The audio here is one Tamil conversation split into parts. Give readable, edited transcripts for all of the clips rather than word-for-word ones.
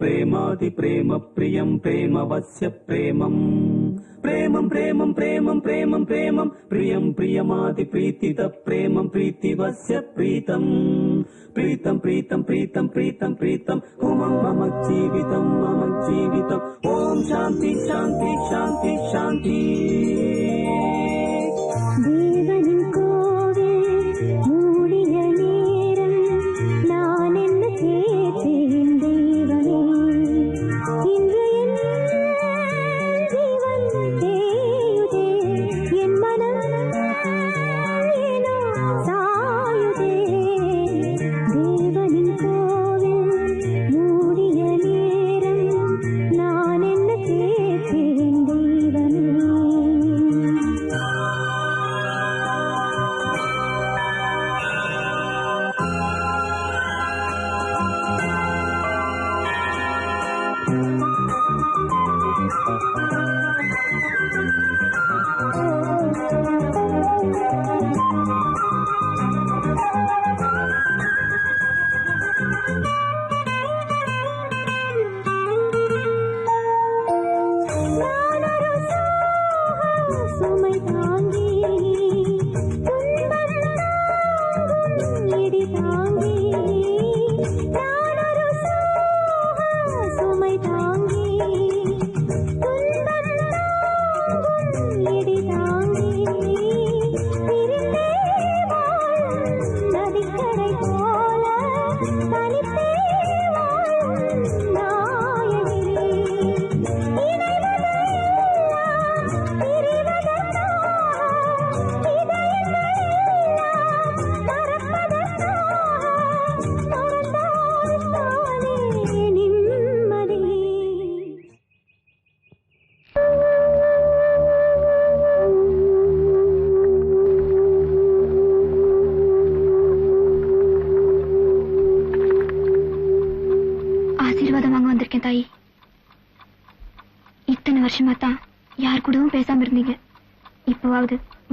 प्रेमादि प्रेम प्रियं प्रेमवस्य प्रेमम् प्रेमं प्रेमं प्रेमं प्रेमं प्रेमं प्रियं प्रियमादि प्रीतित प्रेमं प्रीतिवस्य प्रीतम् प्रीतं प्रीतं प्रीतं प्रीतं प्रीतं मम जीवितं ओम शांति शांति शांति शांति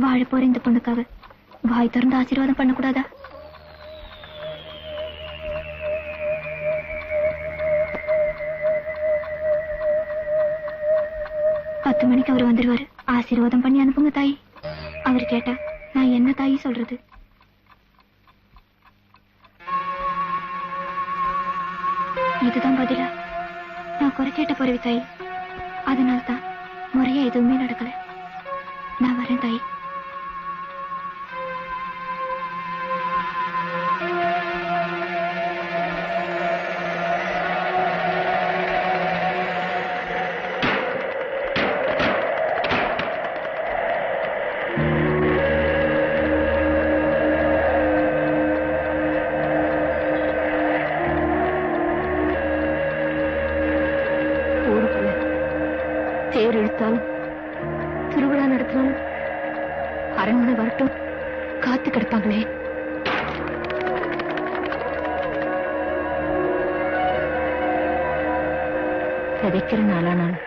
வாழ போற இந்த பொண்ணுக்காக வாய் திறந்து ஆசீர்வாதம் பண்ணக்கூடாதா? பத்து மணிக்கு அவர் வந்துருவாரு. ஆசீர்வாதம் பண்ணி அனுப்புங்க தாய். அவர் கேட்டா நான் என்ன தாயி சொல்றது? இதுதான் பதிலா? நான் குறை கேட்ட போறவி தாய். அதனால்தான் முறையா எதுவுமே நடக்கல. நான் வரேன் தாய். தேர் இழுத்தாலும் திருவிழா நடத்தினாலும் அரண்மனை வரட்டும் காத்து கிடப்பாங்களே. விதைக்கிற நாளானாலும்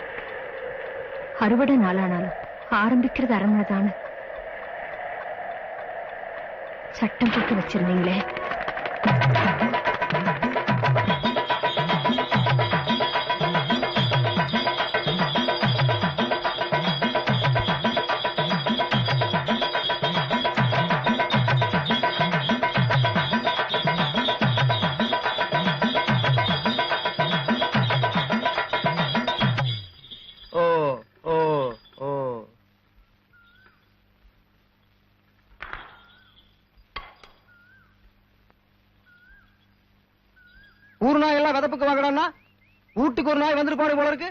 அறுவடை நாளானாலும் ஆரம்பிக்கிறது அரண்மனை தானே. சட்டம் போட்டு வச்சிருந்தீங்களே. ஊர் நாய் எல்லாம் விதப்புக்கு வாங்கடான்னா வீட்டுக்கு ஒரு நாய் வந்துட்டு போன போல இருக்கு.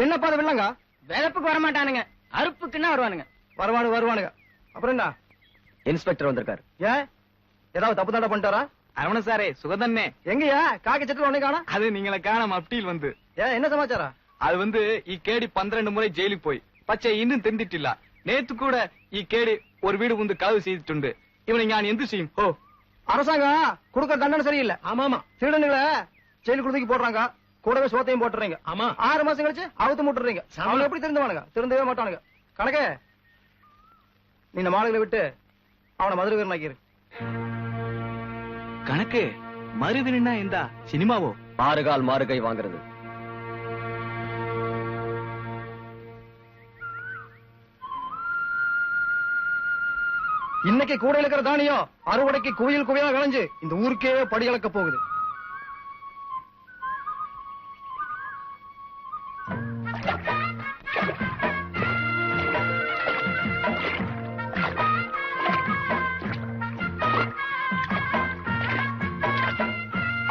என்னப்பா அது வில்லங்க? விதப்புக்கு வரமாட்டானுங்க, அறுப்புக்குன்னா வருவானுங்க. வருவானுங்க. அப்புறம் என்ன? இன்ஸ்பெக்டர் வந்திருக்காரு. ஏன் ஏதாவது தப்பு தண்டை பண்ணிட்டாரா? அரவண சாரே சுகதன்னே. எங்கயா காக்கி சட்டு ஒண்ணு காணா? அது நீங்களை காணாம அப்பீல் வந்து. ஏன் என்ன சமாச்சாரம்? அது வந்து ಈ ಕೇಡಿ 12 முறை ஜெயிலுக்கு போய் பச்சை இன்னும் திண்டிட்டிಲ್ಲ. நேத்து கூட ಈ ಕೇಡಿ ஒரு வீடு வந்து காவு செய்துட்டு இவனை ஞான் எந்த செய்யும்? ஓ அரசாங்கம் கொடுக்க தண்டனை சரியில்லை. ஆமாமா, திருடனுங்களை ஜெயிலுக்கு கொடுத்து போடுறாங்க, கூடவே சோத்தையும் போட்டுறீங்க. ஆமா, 6 மாசம் கழிச்சு அவுத்து முட்டுறீங்க. அவனை எப்படி திருந்துவானுங்க? திருந்தவே மாட்டானுங்க. கணக்கே நீ இந்த மாடுகளை விட்டு அவனை மதுரை வீரனாக்கிரு. கணக்கு மறுவினா இந்த சினிமாவோ? மாறுகால் மாறுகை வாங்குறது இன்னைக்கு கூடையில இருக்கிற தானியம் அறுவடைக்கு குவியல் குவியலா விளைஞ்சு இந்த ஊருக்கே படி அளக்க போகுது.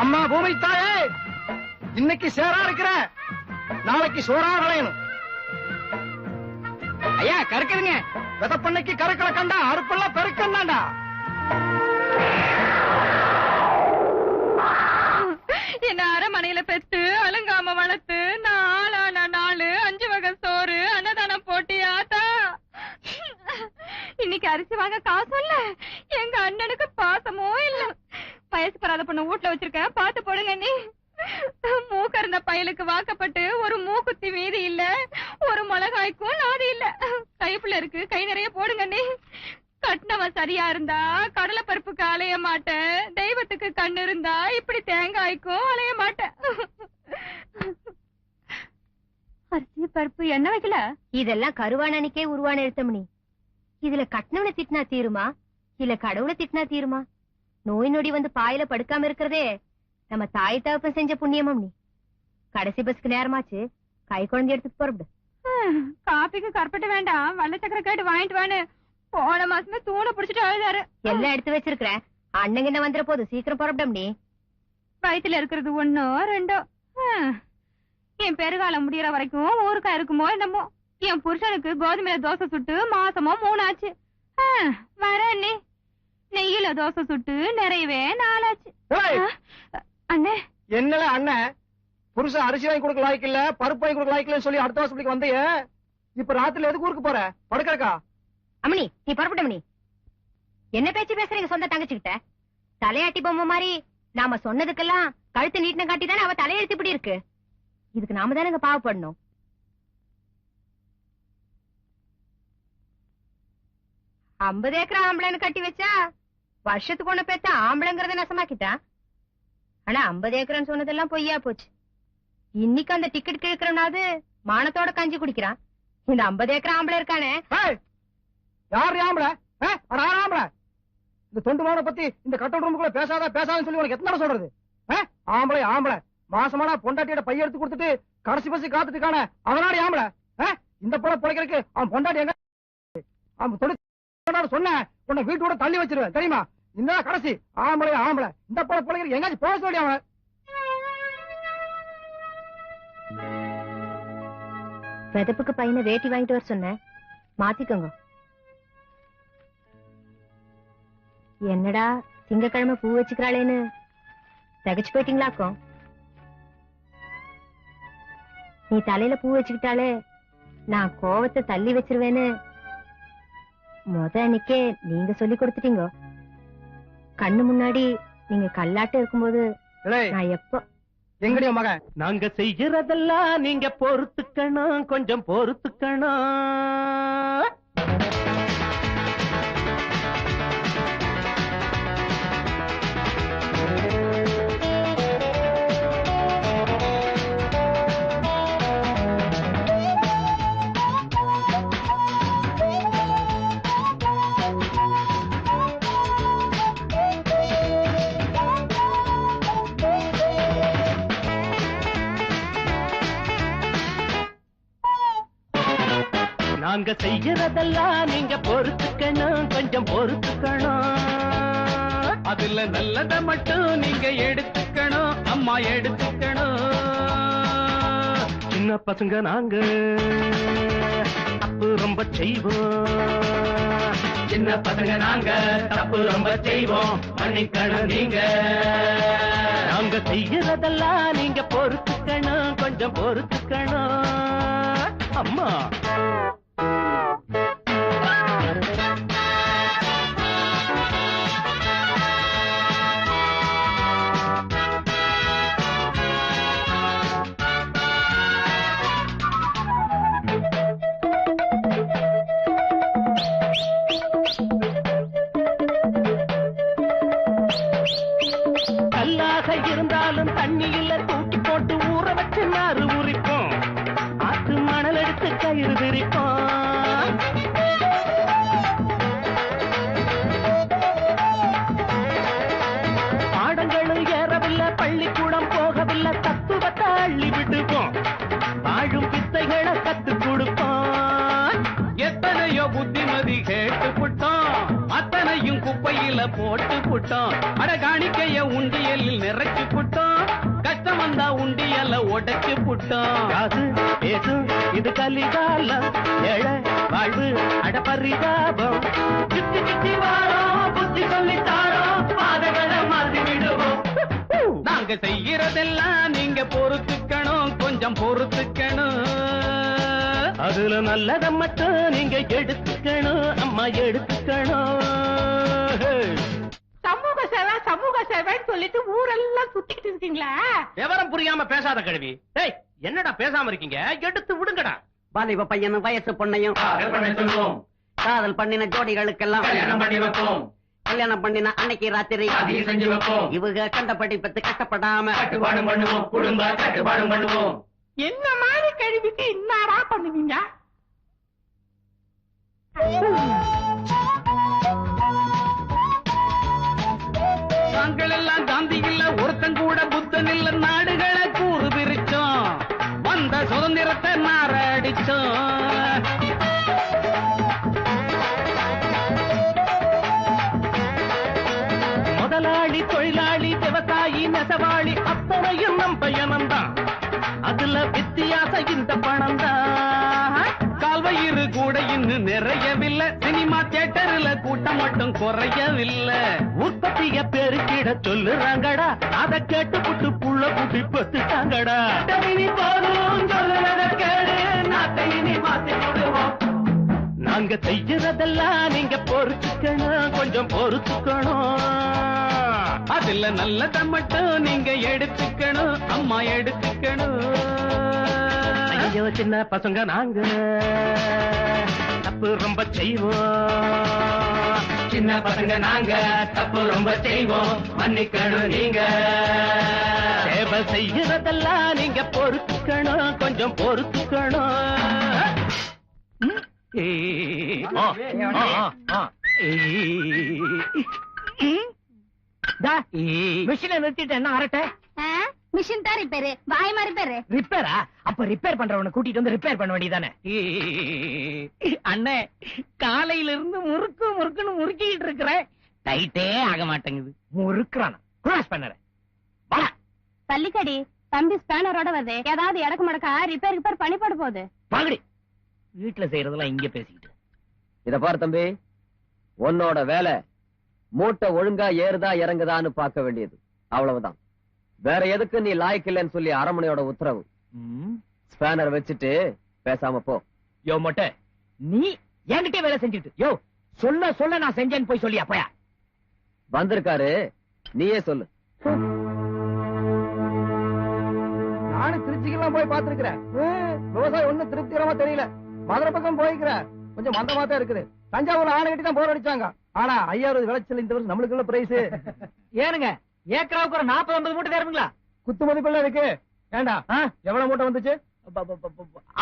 அம்மா பூமி தாயே, இன்னைக்கு சேரா இருக்கிற, நாளைக்கு சோறா விளையணும். ஐயா கறக்குதுங்க. விதப்பண்ணைக்கு கறக்கல கண்டா அறுப்பெல்லாம் பெருக்கண்டாண்டா. என்ன அரமனையில பெத்து அலங்காம வளர்த்து நாளான நாளு 5 வகை சோறு அன்னதானம் போட்டியாத்தா. இன்னைக்கு அரிசி வாங்க காசும் இல்ல, எங்க அண்ணனுக்கு பாசமும் இல்ல. வயசு பராத பொண்ணு வீட்டுல வச்சிருக்க, பாத்து போடுங்க நீ. மூக்க இருந்த பயலுக்கு வாக்கப்பட்டு ஒரு மூக்குத்தி மீதி இல்ல, ஒரு மிளகாய்க்கும் நாதி இல்ல. கைப்புள்ள இருக்கு, கை நிறைய போடுங்க நீ. கட்டினவன் சரியா இருந்தா கடலை பருப்புக்கு அலைய மாட்டேன், தெய்வத்துக்கு கண்ணு இருந்தா இப்படி தேங்காய்க்கும் அலைய மாட்டேன். அரிசி பருப்பு என்ன வைக்கல? இதெல்லாம் கருவானனிக்கே உருவான எழுத்தமணி. இதுல கட்டினவனை திட்டினா தீருமா, இல்ல கடவுளை திட்டினா தீருமா? நோய் நொடி வந்து பாயில படுக்காம இருக்கிறதே நம்ம தாய் தகப்பன் செஞ்ச புண்ணியமம். நீ கடைசி பஸ்க்கு நேரமாச்சு, கை குழந்தை எடுத்துட்டு போறப்படு. காப்பிக்கு கற்பட்டு வேண்டாம், வல்ல சக்கரை கேட்டு வாங்கிட்டு வான்னு போன மாசமே தூணை புடிச்சிட்டு அழுதாரு. எல்லாம் எடுத்து வச்சிருக்கிறேன், அண்ணங்க என்ன வந்துற போது சீக்கிரம் புறப்படும். நீ வயித்துல இருக்கிறது 1 2. என் பெருகாலம் முடியற வரைக்கும் ஊருக்கா இருக்குமோ என்னமோ. என் புருஷனுக்கு கோதுமையில தோசை சுட்டு மாசமோ 3 ஆச்சு. வரேன் நீ. நெய்யில தோசை சுட்டு நிறையவே 4 ஆச்சு. அண்ணே என்னல அண்ணன் புருஷன் அரிசி வாங்கி கொடுக்க லாய்க்கு இல்ல, பருப்பு வாங்கி கொடுக்க லாய்க்கு இல்லன்னு சொல்லி அடுத்த வருஷத்துக்கு வந்தைய. இப்ப ராத்திரில எதுக்கு ஊருக்கு போற? படுக்கறக்கா? அம்மணி நீ புறப்பட்டமணி. என்ன பேச்சு பேசுறீங்க சொந்த தங்கச்சிக்கிட்ட? தலையாட்டி பொம்மை மாதிரி நாம சொன்னதுக்கெல்லாம் கழுத்து நீட்டின காட்டி தானே அவ தலையெழுத்து இப்படி இருக்கு. இதுக்கு நாம தானே பாவப்படணும். ஐம்பது ஏக்கர் ஆம்பளைன்னு கட்டி வச்சா வருஷத்துக்கு ஒண்ணு பேத்த ஆம்பளைங்கிறத நெசமாக்கிட்டா. ஆனா 50 ஏக்கர்னு சொன்னதெல்லாம் பொய்யா போச்சு. இன்னைக்கு அந்த டிக்கெட் கேட்கறனாவது மானத்தோட கஞ்சி குடிக்கிறான். இந்த 50 ஏக்கர் ஆம்பளை இருக்கானே, யாரு ஆம்பளை? ஆம்பளை இந்த தொண்டு மாவனை பத்தி இந்த கட்டல் ரூமுக்குள்ள பேசாதான்னு சொல்லி உனக்கு எத்தனை சொல்றது? ஆம்பளை ஆம்பளை மாசமான பொண்டாட்டியோட பைய எடுத்து கொடுத்துட்டு கடைசி பசி காத்துட்டு இருக்கானே, அவனாடி ஆம்பளை? இந்த போல பிழைக்கிறதுக்கு அவன் பொண்டாட்டி எங்க? அவன் தொண்டு சொன்ன உன்னை வீட்டோட தள்ளி வச்சிருவேன் தெரியுமா? இந்த கடைசி ஆம்பளை ஆம்பளை இந்த போல பிழைக்கிறதுக்கு எங்காச்சும் போக சொல்லி அவன். வெதப்புக்கு பையனை வேட்டி வாங்கிட்டு வர சொன்னேன், மாத்திக்கோங்க. என்னடா திங்கக்கிழமை பூ வச்சுக்கிறாளேன்னு தகச்சு போயிட்டீங்களாக்கும்? நீ தலையில பூ வச்சுக்கிட்டாலே நான் கோவத்தை தள்ளி வச்சிருவேன்னு அன்னைக்கே நீங்க சொல்லி கொடுத்துட்டீங்க. கண்ணு முன்னாடி நீங்க கல்லாட்டம் இருக்கும்போது நான் எப்போ எங்கடியோ மகன்? நாங்க செய்யறதெல்லாம் நீங்க பொறுத்துக்கணும், கொஞ்சம் பொறுத்துக்கணும். நாங்க செய்யறதெல்லாம் நீங்க பொறுத்துக்கணும், கொஞ்சம் பொறுத்துக்கணும். அதுல நல்லத மட்டும் நீங்க எடுத்துக்கணும், அம்மா எடுத்துக்கணும். சின்ன பசங்க நாங்க தப்பு ரொம்ப செய்வோம். சின்ன பசங்க நாங்க தப்பு ரொம்ப செய்வோம், மன்னிக்கணும் நீங்க. நாங்க செய்யறதெல்லாம் நீங்க பொறுத்துக்கணும், கொஞ்சம் பொறுத்துக்கணும் அம்மா. இருந்தாலும் தண்ணியில தூக்கி போட்டு ஊற வச்சு நாறு உரிப்போம், ஆற்று மணல் எடுத்து கயிறு விரிப்போம். புத்திமதி கேட்டு புட்டோம், அத்தனையும் குப்பையில போட்டு புட்டோம். அட காணிக்கைய உண்டியலில் நிறைச்சு புட்டோம், கஷ்டம் வந்தா உண்டியல்ல உடைச்சு புட்டோம். காசு பேசு இது கலிகாலம், ஏழை வாழ்வு அடப்பரிதாபம். சுத்தி சுத்தி வாரோம், புத்தி சொல்லித்தாரோம், பாதைகளை மாற்றி விடுவோம். நாங்க செய்யறதெல்லாம் நீங்க பொறுத்துக்கணும், கொஞ்சம் பொறுத்துக்கணும். அதுல நல்லத மட்டும் நீங்க எடுத்துக்கணும், அம்மா எடுத்துக்கணும். சமூக சேவைன்னு சொல்லிட்டு ஊரெல்லாம் சுத்திக்கிட்டு இருக்கீங்களா? விவரம் புரியாம பேசாத கழுவி. டேய், என்னடா பேசாம இருக்கீங்க? எடுத்து விடுங்கடா. வாலிப பையனும் வயசு பொண்ணையும் காதல் பண்ணின ஜோடிகளுக்கெல்லாம் கல்யாணம் பண்ணின அன்னைக்கு ராத்திரி இவங்க கண்டபடி பத்து கஷ்டப்படாம என்ன மாதிரி கழுவிட்டு என்னடா பண்ணுவீங்க? நாங்கள் எல்லாம் காந்தி இல்ல, ஒருத்தன் கூட புத்தன் இல்ல, நாடுகளை கூறு பிரிச்சோம், வந்த சுதந்திரத்தை மாரடிச்சோம். முதலாளி தொழிலாளி விவசாயி நெசவாளி அத்தனையும் நம் பயணம்தான், அதுல வித்தியாசம் இந்த பணம் தான். கால்வயிறு கூட இன்னும் நிறையவில்லை, சினிமா தியேட்டர்ல கூட்டம் மட்டும் குறையவில்லை. உற்பத்திய பெருக்கிட சொல்லுறாங்கடா, அதை கேட்டு புட்டு புள்ள குட்டி பத்துட்டாங்கடா. நாங்க செய்யறதெல்லாம் நீங்க பொறுத்துக்கணும், கொஞ்சம் பொறுத்துக்கணும். அதுல நல்லத மட்டும் நீங்க எடுத்துக்கணும், அம்மா எடுத்துக்கணும். ஐயோ சின்ன பசங்க நாங்க தப்பு ரொம்ப செய்வோம், சின்ன பசங்க நாங்க தப்பு ரொம்ப செய்வோம், மன்னிக்கணும் நீங்க. சேவை செய்யறதெல்லாம் நீங்க பொறுத்துக்கணும், கொஞ்சம் பொறுத்துக்கணும். மிஷினை நிறுத்திட்டு என்ன அரட்ட? மிஷின் தான் ரிப்பேரு, வாய் மாதிரி பேரு. ரிப்பேரா? அப்ப ரிப்பேர் பண்றவனை கூட்டிட்டு வந்து ரிப்பேர் பண்ண வேண்டியதானே? அண்ணே, காலையில இருந்து முறுக்குன்னு முறுக்கிட்டு இருக்கிறேன், டைட்டே ஆக மாட்டேங்குது. முறுக்குறானா? கிராஸ் பண்ணறேன். தள்ளிக்கடி தம்பி ஸ்பேனரோட வருது, ஏதாவது இடக்கு மடக்கா ரிப்பேர் பண்ணி போட போகுது. பாங்கடி, வீட்டுல செய்யறதெல்லாம் இங்க பேசிக்கிட்டு. இத பாரு தம்பி, உன்னோட வேலை மூட்டை ஒழுங்கா ஏறுதா இறங்குதான்னு பார்க்க வேண்டியது, அவ்வளவுதான். வேற எதுக்கு நீ லாய்க்கு இல்லைன்னு சொல்லி அரமனையோட உத்தரவு. ஸ்பேனர் வச்சுட்டு பேசாம போ. யோ மொட்டை, நீ என்கிட்ட வேலை செஞ்சுட்டு யோ சொல்ல நான் செஞ்சேன்னு போய் சொல்லி அப்பயா வந்திருக்காரு, நீயே சொல்லு. நானும் திருச்சிக்கெல்லாம் போய் பாத்துருக்கிறேன், விவசாயம் ஒண்ணும் திருப்திகரமா தெரியல. மதுரை பக்கம் போய்க்கிறேன், கொஞ்சம் மந்தமா தான் இருக்குது. தஞ்சாவூர்ல ஆணை கட்டி தான் போர் அடிச்சாங்க. ஆனா 5000 விளைச்சல் இந்த வருஷம் நம்மளுக்கு உள்ள பிரைஸ். ஏனுங்க, ஏக்கராவுக்கு ஒரு 40-50 மூட்டை தருவீங்களா? குத்து மதிப்புல இருக்கு. ஏண்டா எவ்வளவு மூட்டை வந்துச்சு?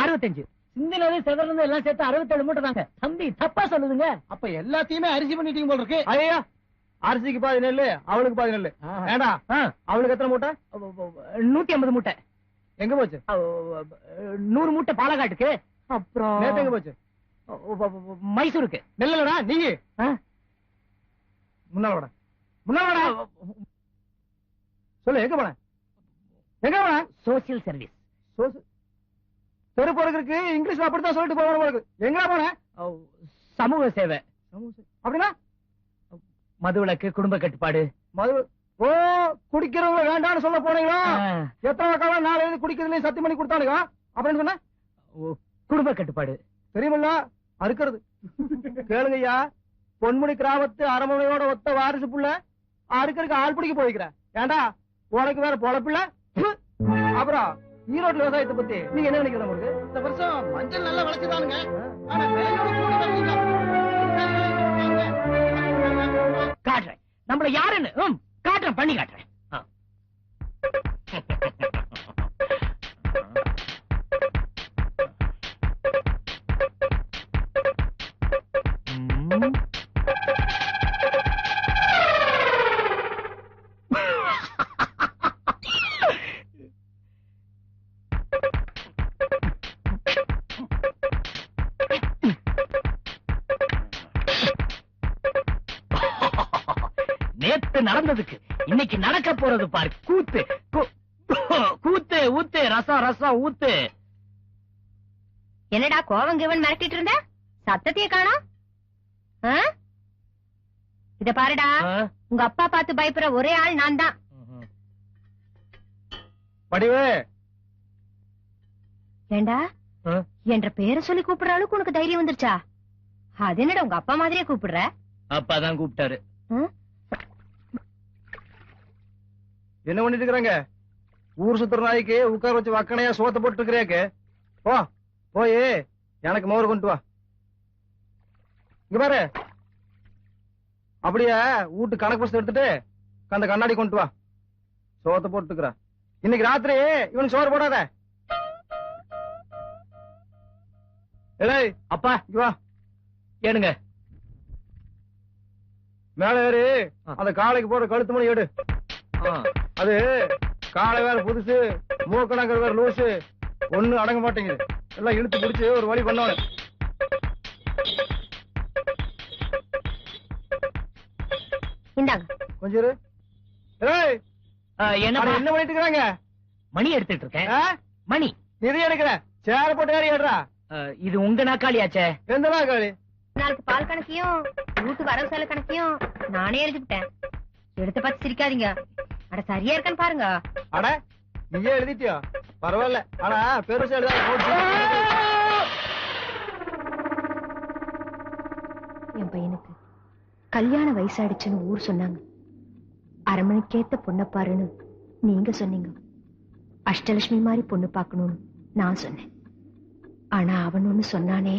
65. சிந்தினது செதறது எல்லாம் சேர்த்து 67 மூட்டை தாங்க. தம்பி தப்பா சொல்லுதுங்க. அப்ப எல்லாத்தையுமே அரிசி பண்ணிட்டீங்க போல இருக்கு. ஐயா, அரிசிக்கு பாதி நெல்லு, அவளுக்கு பாதி நெல்லு. ஏண்டா அவளுக்கு எத்தனை மூட்டை? 150 மூட்டை. எங்க போச்சு? 100 மூட்டை பாலக்காட்டுக்கு. அப்புறம் நேத்து எங்க போச்சு? மைசூருக்கு. நெல்லடா நீ முன்னால சொல்லு, எங்க போன? Social service. தெரு பொறுக்கு இங்கிலீஷ்ல அப்படித்தான் சொல்லிட்டு போவாங்க. எங்க போன? சமூக சேவை. அப்படின்னா மதுவிலக்கு, குடும்ப கட்டுப்பாடு. மது ஓ குடிக்கிறவங்க வேண்டாம்னு சொல்ல போனீங்களா? எத்தனை காலம் நாலு எழுதி குடிக்கிறதுலயும் சத்தியம் பண்ணி கொடுத்தானுங்க. அப்படின்னு சொன்ன குடும்ப கட்டுப்பாடு தெரியுமில்ல? அறுக்கிறது கேளுங்கய்யா, பொன்முடி கிராமத்து அரமனையோட ஒத்த வாரிசு புள்ள அறுக்கிறதுக்கு ஆள் பிடிக்க போய்க்கிறேன். ஏண்டா உனக்கு வேற பொழப்பில்ல? அப்புறம் ஈரோடு விவசாயத்தை பத்தி நீங்க என்ன நினைக்கிறீங்க? உங்களுக்கு இந்த வருஷம் மஞ்சள் நல்லா விளைச்சுதானுங்க, ஆனா விலையோட காட்டுறேன் நம்மள யாருன்னு. காட்டுறேன், பண்ணி காட்டுறேன். நேத்து நடந்ததுக்கு இன்னைக்கு நடக்க போறது பாரு கூத்து கூத்து ஊத்து ரசம் ரசம் ஊத்து. என்னடா கோவங்கவன் மிரட்டிட்டு இருந்த? சத்தத்தையே காணோம். இத பாருடா, உங்க அப்பா பார்த்து பயப்படுற ஒரே ஆள் நான் தான். படிவே ஏண்டா என்ற பேரை சொல்லி கூப்பிடுற அளவுக்கு உனக்கு தைரியம் வந்துருச்சா? அது என்னடா உங்க அப்பா மாதிரியே கூப்பிடுற? அப்பாதான் கூப்பிட்டாரு. என்ன பண்ணிட்டு இருக்கிறாங்க? ஊர் சுத்துற நாய்க்கு உட்கார வச்சு வக்கனையா சோத்த போட்டு இருக்கிறேக்கு. போ போய் எனக்கு மோர் கொண்டு வா. இங்க பாரு, அப்படியே வீட்டு கணக்கு புஸ்தகம் எடுத்துட்டு அந்த கண்ணாடி கொண்டு வா. சோத்த போட்டுக்கிற. இன்னைக்கு ராத்திரி இவனுக்கு சோறு போடாத. ஏய் அப்பா இங்க வா. ஏனுங்க மேல ஏறி அந்த காலைக்கு போற கழுத்து மணி எடு. அது காலை வேற புதுசு, மூக்கணாங்கிற வேற லூசு, ஒண்ணு அடங்க மாட்டேங்குது. எல்லாம் இழுத்து பிடிச்சு ஒரு வழி பண்ணணும். இந்தாங்க கொஞ்சம் இரு. ஏய் என்ன என்ன பண்ணிட்டு இருக்காங்க? மணி எடுத்துட்டு இருக்கேன். மணி நிதி எடுக்கிற சேர போட்டு ஏறி ஏடுறா. இது உங்க நாக்காளியாச்சே. எந்த நாக்காளி? நாளைக்கு பால் கணக்கையும் வீட்டு வரவு செலவு கணக்கையும் நானே எழுதிவிட்டேன். எடுத்த பார்த்து சிரிக்காதீங்க. அட சரியா இருக்கான்னு பாருங்க. அட நீயே எழுதிட்டியோ? பரவாயில்ல. ஆனா பெருசா எழுத என் பையனுக்கு கல்யாண வயசாயிடுச்சுன்னு ஊர் சொன்னாங்க. அரமணிக்கேத்த பொண்ணை பாருன்னு நீங்க சொன்னீங்க. அஷ்டலட்சுமி மாதிரி பொண்ணு பார்க்கணும்னு நான் சொன்னேன். ஆனா அவன் ஒண்ணு சொன்னானே.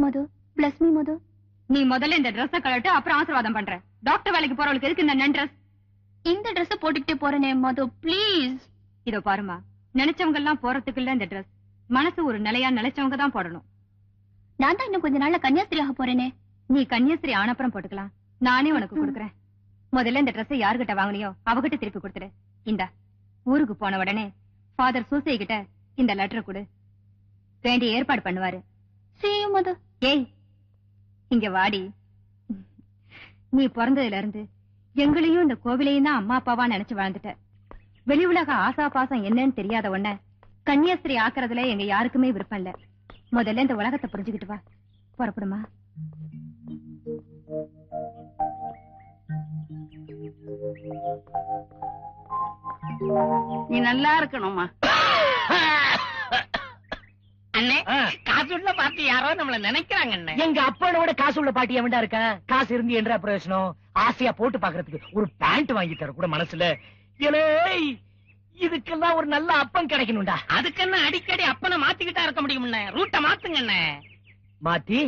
மது, பிளஸ் மீ மது. நீ முதல்ல இந்த ட்ரெஸ் கழட்டு, அப்புறம் ஆசீர்வாதம் பண்ற. டாக்டர் வேலைக்கு போறவளுக்கு எதுக்கு இந்த நன் ட்ரெஸ்? இந்த ட்ரெஸ் போட்டுக்கிட்டே போறேனே மது, ப்ளீஸ். இதோ பாருமா, நினைச்சவங்க எல்லாம் போறதுக்கு இல்ல இந்த ட்ரெஸ். மனசு ஒரு நிலையா நினைச்சவங்க தான் போடணும். நான் தான் இன்னும் கொஞ்ச நாள்ல கன்னியாஸ்திரியாக போறேனே. நீ கன்னியாஸ்திரி ஆனப்புறம் போட்டுக்கலாம். நானே உனக்கு கொடுக்குறேன். முதல்ல இந்த ட்ரெஸ் யாருகிட்ட வாங்கினியோ அவகிட்ட திருப்பி கொடுத்துடு. இந்த ஊருக்கு போன உடனே ஃபாதர் சூசை கிட்ட இந்த லெட்டர் கொடு. வேண்டிய ஏற்பாடு பண்ணுவாரு. மது. ஏய் இங்க வாடி. நீ பிறந்ததுல இருந்து எங்களையும் இந்த கோவிலையும் தான் அம்மா அப்பாவா நினைச்சு வாழ்ந்துட்ட. வெளி உலக ஆசா பாசம் என்னன்னு தெரியாத உடனே கன்னியாஸ்திரி ஆக்குறதுல எங்க யாருக்குமே விருப்பம் இல்ல. முதல்ல இந்த உலகத்தை புரிஞ்சுக்கிட்டு வா. புறப்படுமா? நீ நல்லா இருக்கணுமா? அண்ணே, காசு உள்ள பாட்டி யாரோ நம்மள நினைக்கிறாங்க. எங்க அப்பனோட காசு உள்ள பாட்டி எவன்டா இருக்கா? காசு இருந்து என்ற பிரயோஜனம்? ஆசையா போட்டு பாக்குறதுக்கு ஒரு பேண்ட் வாங்கி தர கூட மனசுல. இதுக்கெல்லாம் ஒரு நல்ல அப்பன் கிடைக்கணும்டா. அதுக்கென்ன அடிக்கடி அப்பனை மாத்திக்கிட்டா இருக்க முடியும். ரூட்ட மாத்துங்க. மாத்தி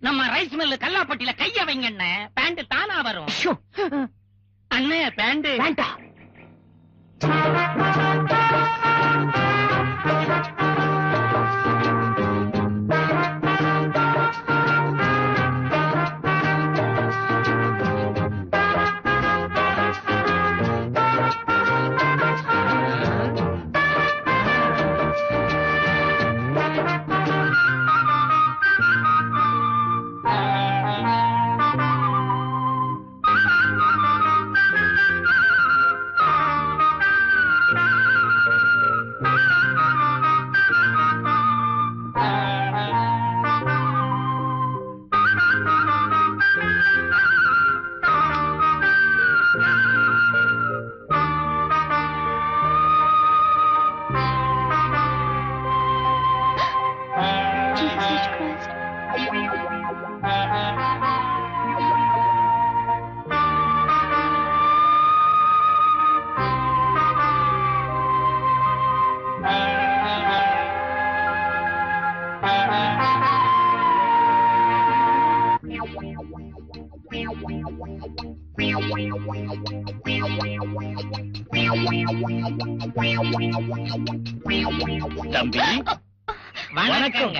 நம்ம ரைஸ் மில்லு கல்லாப்பட்டியில கைய வைங்க. பேண்ட் தானா வரும். அண்ணே பேண்ட் வேண்டா. தம்பி வணக்கங்க.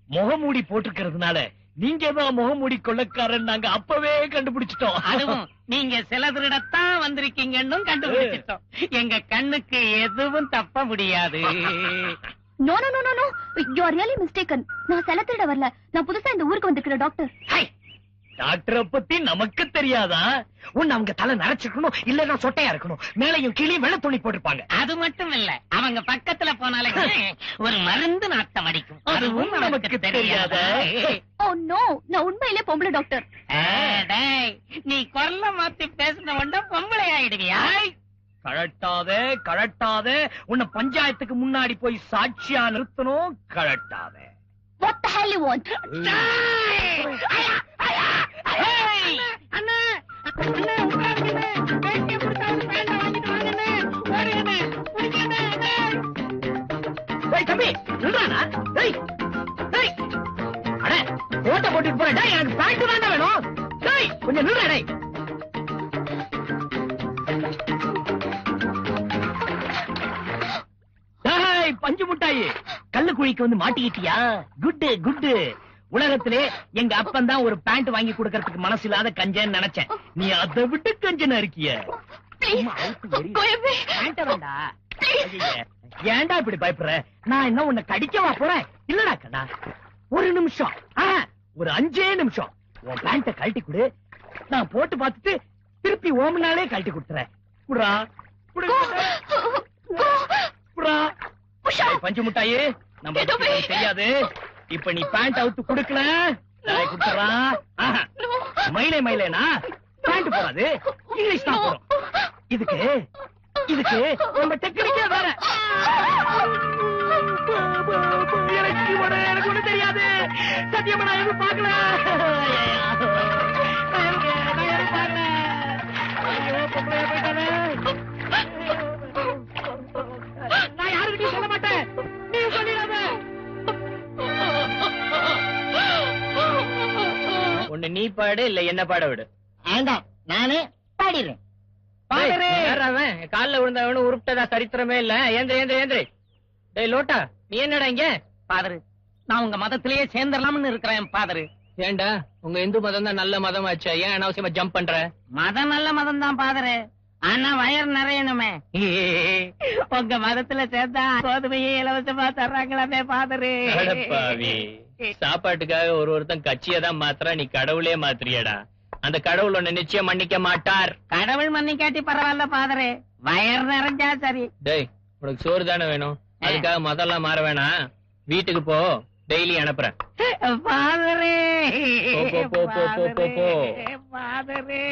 முகமூடி போட்டுக்கிறதுனால நீங்க தான் முகமூடி கொள்ளக்காரன் நாங்க அப்பவே கண்டுபிடிச்சிட்டோம். அதுவும் நீங்க சில திருடத்தான் வந்திருக்கீங்கன்னு கண்டுபிடிச்சிட்டோம். எங்க கண்ணுக்கு எதுவும் தப்ப முடியாது. No no no no you are really mistaken. நான் செல திருட வரல. நான் புதுசா இந்த ஊருக்கு வந்திருக்கிற டாக்டர். டாக்டரை பத்தி நமக்கு தெரியாதா? உன்னை அவங்க தலை நரைச்சிருக்கணும், இல்லன்னா சொட்டையா இருக்கணும், மேலையும் கீழே வெள்ளை துணி போட்டிருப்பாங்க. அது மட்டும் இல்ல, அவங்க பக்கத்துல போனாலே ஒரு மருந்து நாட்டம் அடிக்கும். அதுவும் நமக்கு தெரியாத. ஓ நோ, நான் உண்மையிலே பொம்பளை டாக்டர். நீ குரல மாத்தி பேசின உடனே பொம்பளை ஆயிடுவியா? கழட்டாதே கழட்டாதே, உன்னை பஞ்சாயத்துக்கு முன்னாடி போய் சாட்சியா நிறுத்தணும். கழட்டாதே. What the hell you want? தம்பி நில்றானா? கோட்டை போட்டுட்டு போறேன். எனக்கு பேண்ட் தானே வேணும். கொஞ்சம் நில்றா. பஞ்சு முட்டாயி, கல்லு குழிக்கு வந்து மாட்டிக்கிட்டியா? Good good. உலகத்திலே எங்க அப்பன் தான் ஒரு பேண்ட் வாங்கி கொடுக்கறதுக்கு மனசு இல்லாத கஞ்சன்னு நினைச்சேன். நீ அதை விட்டு கஞ்சனா இருக்கிய. ஏன்டா இப்படி பயப்படுற? நான் என்ன உன்னை கடிக்கவா போறேன்? இல்லடா கண்ணா, ஒரு நிமிஷம், ஒரு 5 நிமிஷம் உன் பேண்ட கழட்டி கொடு. நான் போட்டு பார்த்துட்டு திருப்பி ஓமனாலே கழட்டி கொடுத்துறேன். குடா குடா. பஞ்சு முட்டாயே, நம்ம தெரியாது. இப்ப நீ பேண்ட் அவுத்து குடுக்கல, குடுத்துறான். மயிலே மயிலேனா பேண்ட் போடாது, இங்கிலீஷ் தான் போடும். இதுக்கு இதுக்கு நம்ம டெக்னிக்கே வேற. எனக்கு ஒண்ணு தெரியாது. சத்தியமா நான் எதுவும் பார்க்கல. நான் யாருக்கிட்டையும் சொல்ல மாட்டேன். நீ சொல்லிடாத. ஒண்ணு நீ பாடு, இல்ல என்ன பாட விடு. வேண்டாம், நானே பாடிடுறேன். காலில் விழுந்தவனு உருப்பிட்டதா சரித்திரமே இல்ல. ஏந்திர ஏந்திர ஏந்திர. டேய் லோட்டா, நீ என்னடா இங்க? பாதரு, நான் உங்க மதத்திலேயே சேர்ந்துடலாம்னு இருக்கிறேன் பாதரு. ஏண்டா, உங்க இந்து மதம் தான் நல்ல மதம் ஆச்சா? ஏன் அனாவசியமா ஜம்ப் பண்ற? மதம் நல்ல மதம் தான் பாதரு, ஆனா வயர் நிறையணுமே. உங்க மதத்துல சேர்ந்தா கோதுமையே இலவசமா தர்றாங்களாமே பாதரு. சாப்பாட்டுக்காக ஒருத்தன் கட்சியை தான் மாத்திரா, நீ கடவுளே மாத்திரியடா. அந்த கடவுள் ஒண்ணு நிச்சயம் மன்னிக்க மாட்டார். கடவுள் மன்னிக்காட்டி பரவாயில்ல பாதரு, வயர் நிறைஞ்சா சரி. டேய், உனக்கு சோறு தானே வேணும், அதுக்காக மதம்லாம் மாற வேணாம். வீட்டுக்கு போ, டெய்லி அனுப்புறேன். பாதரு போ. பாதரு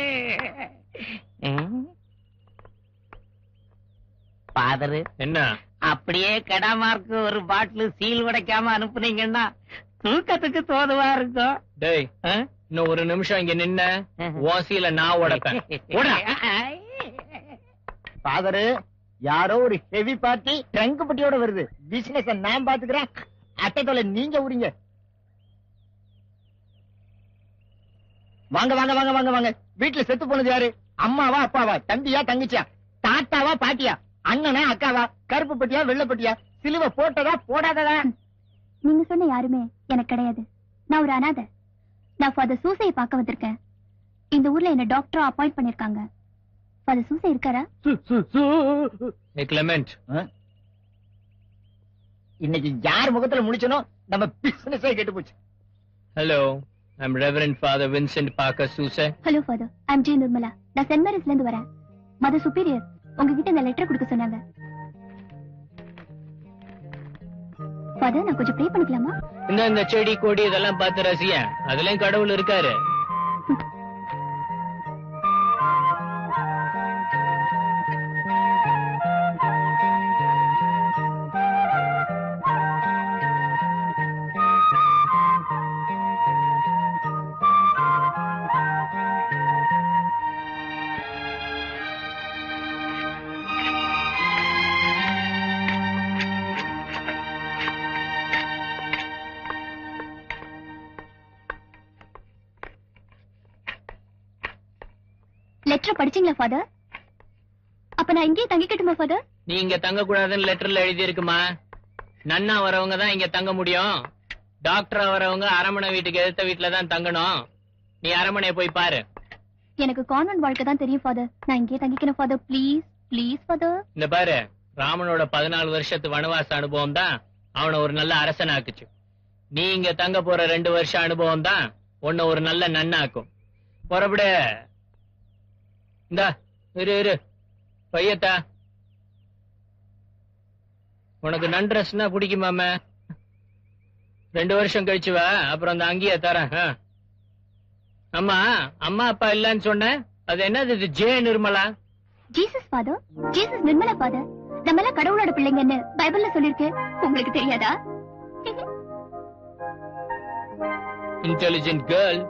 பாதரு, என்ன அப்படியே கடாமார்க்கு ஒரு பாட்டில் சீல் உடைக்காம அனுப்புனீங்கன்னா தூக்கத்துக்கு தோதுவா இருக்கும். டேய், இன்னும் ஒரு நிமிஷம் இங்க நின்ன ஓசியில நான் உடைப்பேன். ஃபாதரு, யாரோ ஒரு ஹெவி பார்ட்டி ட்ரங்க் பட்டியோட வருது. பிசினஸ் நான் பாத்துக்கிறேன், அட்டை தொலை நீங்க உரிங்க. வாங்க வாங்க வாங்க வாங்க வாங்க. வீட்டுல செத்து போனது யாரு? அம்மாவா அப்பாவா, தம்பியா தங்கச்சியா, தாத்தாவா பாட்டியா, அண்ணனா அக்காவா, கருப்பு பட்டியா வெள்ளை பட்டியா, சிலுவை போட்டதா போடாததா? நீங்க சொன்ன யாருமே எனக்கு கிடையாது. நான் ஒரு அனாதை. நான் ஃபாதர் சூசையை பார்க்க வந்திருக்கேன். இந்த ஊர்ல என்ன டாக்டரா அப்பாயிண்ட் பண்ணிருக்காங்க. ஃபாதர் சூசை இருக்காரா? கிளமெண்ட், இன்னைக்கு யார் முகத்துல முடிச்சனோ நம்ம பிசினஸே கெட்டு போச்சு. Hello, I'm reverend father Vincent Parker Susai. Hello father, I'm G Nirmala. நான் சென்ட் மேரிஸ்ல இருந்து வரேன். மதர் சுப்பீரியர் உங்ககிட்ட இந்த லெட்டர் கொடுக்க சொன்னாங்க. ஃபாதர், நான் கொஞ்சம் ப்ரே பண்ணிக்கலாமா? இந்த செடி கொடி இதெல்லாம் பார்த்து ரசிய, அதுலயும் கடவுள் இருக்காரு. லெட்டர் படிச்சீங்களா ஃபாதர்? அப்ப நான் இங்கே தங்கிக்கட்டுமா ஃபாதர்? நீ இங்க தங்க கூடாதுன்னு லெட்டர்ல எழுதி இருக்குமா? நன்னா வரவங்க தான் இங்க தங்க முடியும். டாக்டரா வரவங்க அரமனை வீட்டுக்கு எதிர்த்த வீட்டுல தான் தங்கணும். நீ அரமனையை போய் பாரு. எனக்கு கான்வென்ட் வாழ்க்கை தான் தெரியும் ஃபாதர். நான் இங்கே தங்கிக்கிறேன் ஃபாதர். Please please father. இந்த பாரு, ராமனோட 14 வருஷத்து வனவாச அனுபவம் தான் அவனை ஒரு நல்ல அரசன் ஆக்குச்சு. நீ இங்க தங்க போற 2 வருஷ அனுபவம் தான் உன்னை ஒரு நல்ல நன்னாக்கும். புறப்படு. இந்தா இரு பையத்தா. உனக்கு நன்ட்ரெஸ்னா பிடிக்குமாம? 2 வருஷம் கழிச்சு வா, அப்புறம் அந்த அங்கேயே தரேன். அம்மா, அம்மா அப்பா இல்லன்னு சொன்ன, அது என்னது? இது J Nirmala. Jesus father, Jesus Nirmala father. நம்ம எல்லாம் கடவுளோட பிள்ளைங்கன்னு பைபிள்ல சொல்லிருக்கு. உங்களுக்கு தெரியாதா? Intelligent girl.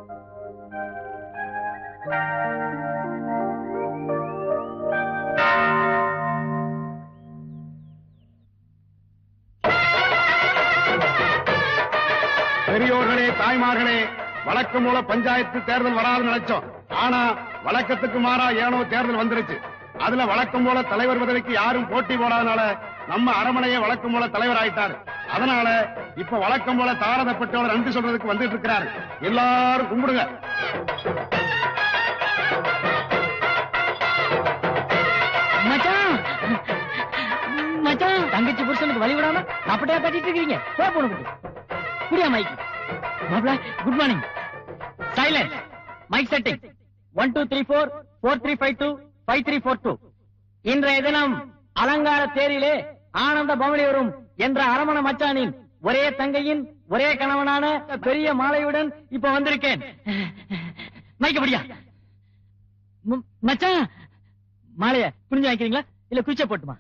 பெரியோர்களே, தாய்மார்களே, வழக்கம் போல பஞ்சாயத்து தேர்தல் வராது நினைச்சோம். ஆனா வழக்கத்துக்கு மாறா ஏனோ தேர்தல் வந்துருச்சு. அதுல வழக்கம் போல தலைவர் பதவிக்கு யாரும் போட்டி போடாதனால நம்ம அரமனையே வழக்கம் போல தலைவர் ஆயிட்டாரு. அதனால இப்ப வழக்கம் போல தாரதப்பட்டவர் நன்றி சொல்றதுக்கு வந்துட்டு இருக்கிறாரு. எல்லாரும் கும்பிடுங்க. மச்சான், தங்கச்சி புருஷனுக்கு வழி விடாம அப்படியே கட்டிட்டு இருக்கீங்க. போன புரியா மைக்? மாப்ள, good morning. Silence. Mic setting 1 2 3 4 4 3 5 2 5 3 4 2. இன்றைய தினம் அலங்கார தேரிலே ஆனந்த பவனி வரும் என்ற அரமண மச்சானின் ஒரே தங்கையின் ஒரே கணவனான பெரிய மாலையுடன் இப்ப வந்திருக்கேன். மைக்கப்படியா மச்சான்? மாலைய புரிஞ்சு வாங்கிக்கிறீங்களா இல்ல குச்ச போட்டுமா?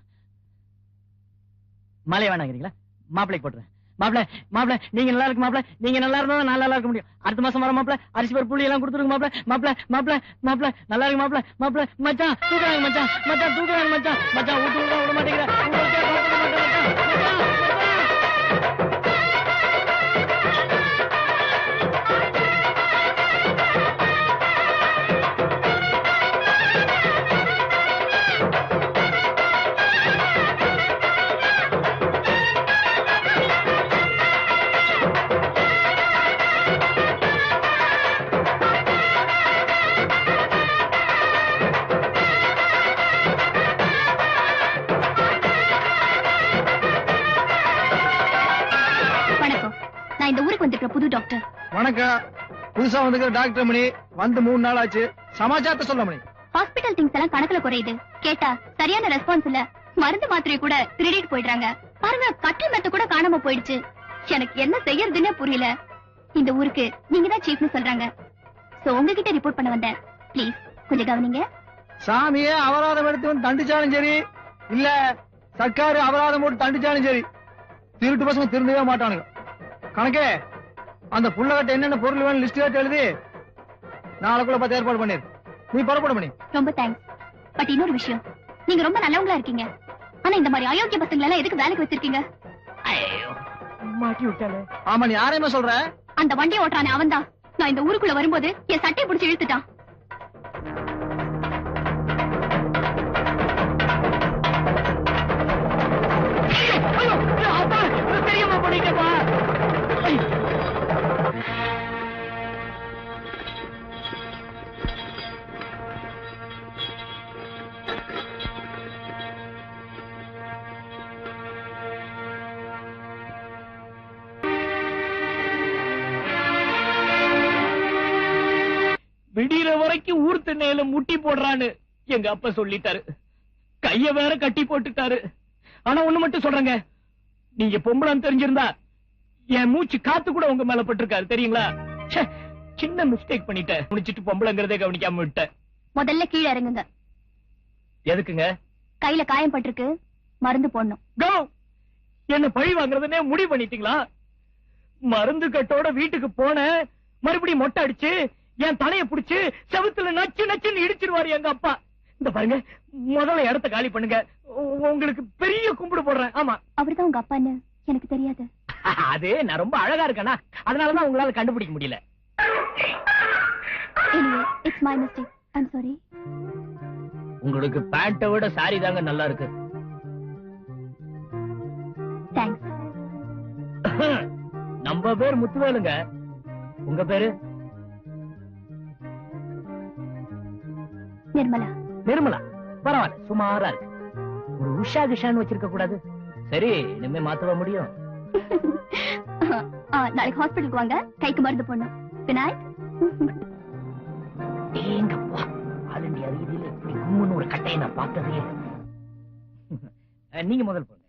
மாலைய வேணாங்கிறீங்களா? மாப்பிளைக்கு போட்டுறேன். மாப்பிள நீங்க நல்லா இருக்கு. மாப்பிள நீங்க நல்லா இருந்தா நான் நல்லா இருக்க முடியும். அடுத்த மாசம் வர மாப்பிள அரிசி பருப்பு புளி எல்லாம் கொடுத்துருங்க. மாப்பிள நல்லா இருக்கு. மாப்பிள மச்சான் தூக்குறாங்க. மச்சான் தூக்குறாங்க. மச்சான் விட மாட்டேங்கிறேன். புது டாக்டர். வணக்கம். புதுசா வந்துக்கிற டாக்டர் மணி. வந்து 3 நாள் ஆச்சு. சமாச்சாரத்தை சொல்ல மணி. ஹாஸ்பிட்டல் திங்ஸ் எல்லாம் கணக்குல குறையுது. கேட்டா சரியான ரெஸ்பான்ஸ் இல்ல. மருந்து மாத்திரை கூட திருடிட்டு போயிடுறாங்க. பாருங்க, கட்டில் மெத்த கூட காணாம போயிடுச்சு. எனக்கு என்ன செய்யறதுன்னே புரியல. இந்த ஊருக்கு நீங்க தான் சீஃப்னு சொல்றாங்க. சோ உங்ககிட்ட ரிப்போர்ட் பண்ண வந்தேன். ப்ளீஸ் கொஞ்சம் கவனிங்க. சாமியே அபராதம் எடுத்து வந்து தண்டிச்சாலும் சரி, இல்ல சர்க்காரு அபராதம் போட்டு தண்டிச்சாலும் சரி, திருட்டு பசங்க திருந்தவே மாட்டானுங்க. கணக்கே அந்த புள்ளகட்ட என்னென்ன பொருள் வேணும் லிஸ்ட் கேட்டு எழுதி நாளைக்குள்ள பார்த்து ஏற்பாடு பண்ணிரு. நீ புறப்பட பண்ணி. ரொம்ப தேங்க்ஸ். பட் இன்னொரு விஷயம், நீங்க ரொம்ப நல்லவங்களா இருக்கீங்க. ஆனா இந்த மாதிரி அயோக்கிய பசங்களை எல்லாம் எதுக்கு வேலைக்கு வச்சிருக்கீங்க? மாட்டி விட்டாலே. ஆமா, நீ யாரையுமே சொல்ற? அந்த வண்டி ஓட்டுறானே அவன்தான். நான் இந்த ஊருக்குள்ள வரும்போது என் சட்டையை பிடிச்சி இழுத்துட்டான். தெரியாம பண்ணிட்டப்பா. விடிகிற வரைக்கும் ஊர் திண்ணையில முட்டி போடுறான்னு எங்க அப்பா சொல்லிட்டாரு. கைய வேற கட்டி போட்டுட்டாரு. ஆனா ஒண்ணு மட்டும் சொல்றேங்க, நீங்க பொம்பளைன்னு தெரிஞ்சிருந்தா என் மூச்சு காத்து கூட உங்க மேல பட்டிருக்காரு தெரியுங்களா? சின்ன மிஸ்டேக் பண்ணிட்டேன். முடிச்சிட்டு பொம்பளைங்கிறதே கவனிக்காம விட்டேன். முதல்ல கீழே இறங்குங்க. எதுக்குங்க? கையில காயம் பட்டிருக்கு, மருந்து போடணும். என்ன பழி வாங்குறதுனே முடிவு பண்ணிட்டீங்களா? மருந்து கட்டோட வீட்டுக்கு போன மறுபடியும் மொட்டை அடிச்சு என் தலைய புடிச்சு செவுத்துல நச்சு நச்சுன்னு இடிச்சிருவாரு எங்க அப்பா. இந்த பாருங்க, முதல்ல இடத்த காலி பண்ணுங்க. உங்களுக்கு பெரிய கும்பிடு போடுறேன். ஆமா, அவர்தான் உங்க அப்பான்னு எனக்கு தெரியாது. அது நான் ரொம்ப அழகா இருக்கேனா, அதனாலதான் உங்களால கண்டுபிடிக்க முடியல. Anyway, it's my mistake. I'm sorry. உங்களுக்கு பேண்ட்டை விட சாரி தாங்க நல்லா இருக்கு. தேங்க்ஸ். நம்ம பேர் முத்துவேலுங்க. உங்க பேரு? நிர்மலா. நிர்மலா பரவாயில்ல, சுமாரா இருக்கு. ஒரு உஷா கிஷான்னு வச்சிருக்க கூடாது? சரி, இனிமே மாத்தவ முடியும். நாளைக்கு ஹாஸ்பிட்டலுக்கு வாங்க, கைக்கு மருந்து போடணும். விநாயக். ஏங்கப்பா, ஆல் இந்தியா ரீதியில இப்படி கும்முன்னு ஒரு கட்டையை நான் பார்த்ததே. நீங்க முதல் போங்க.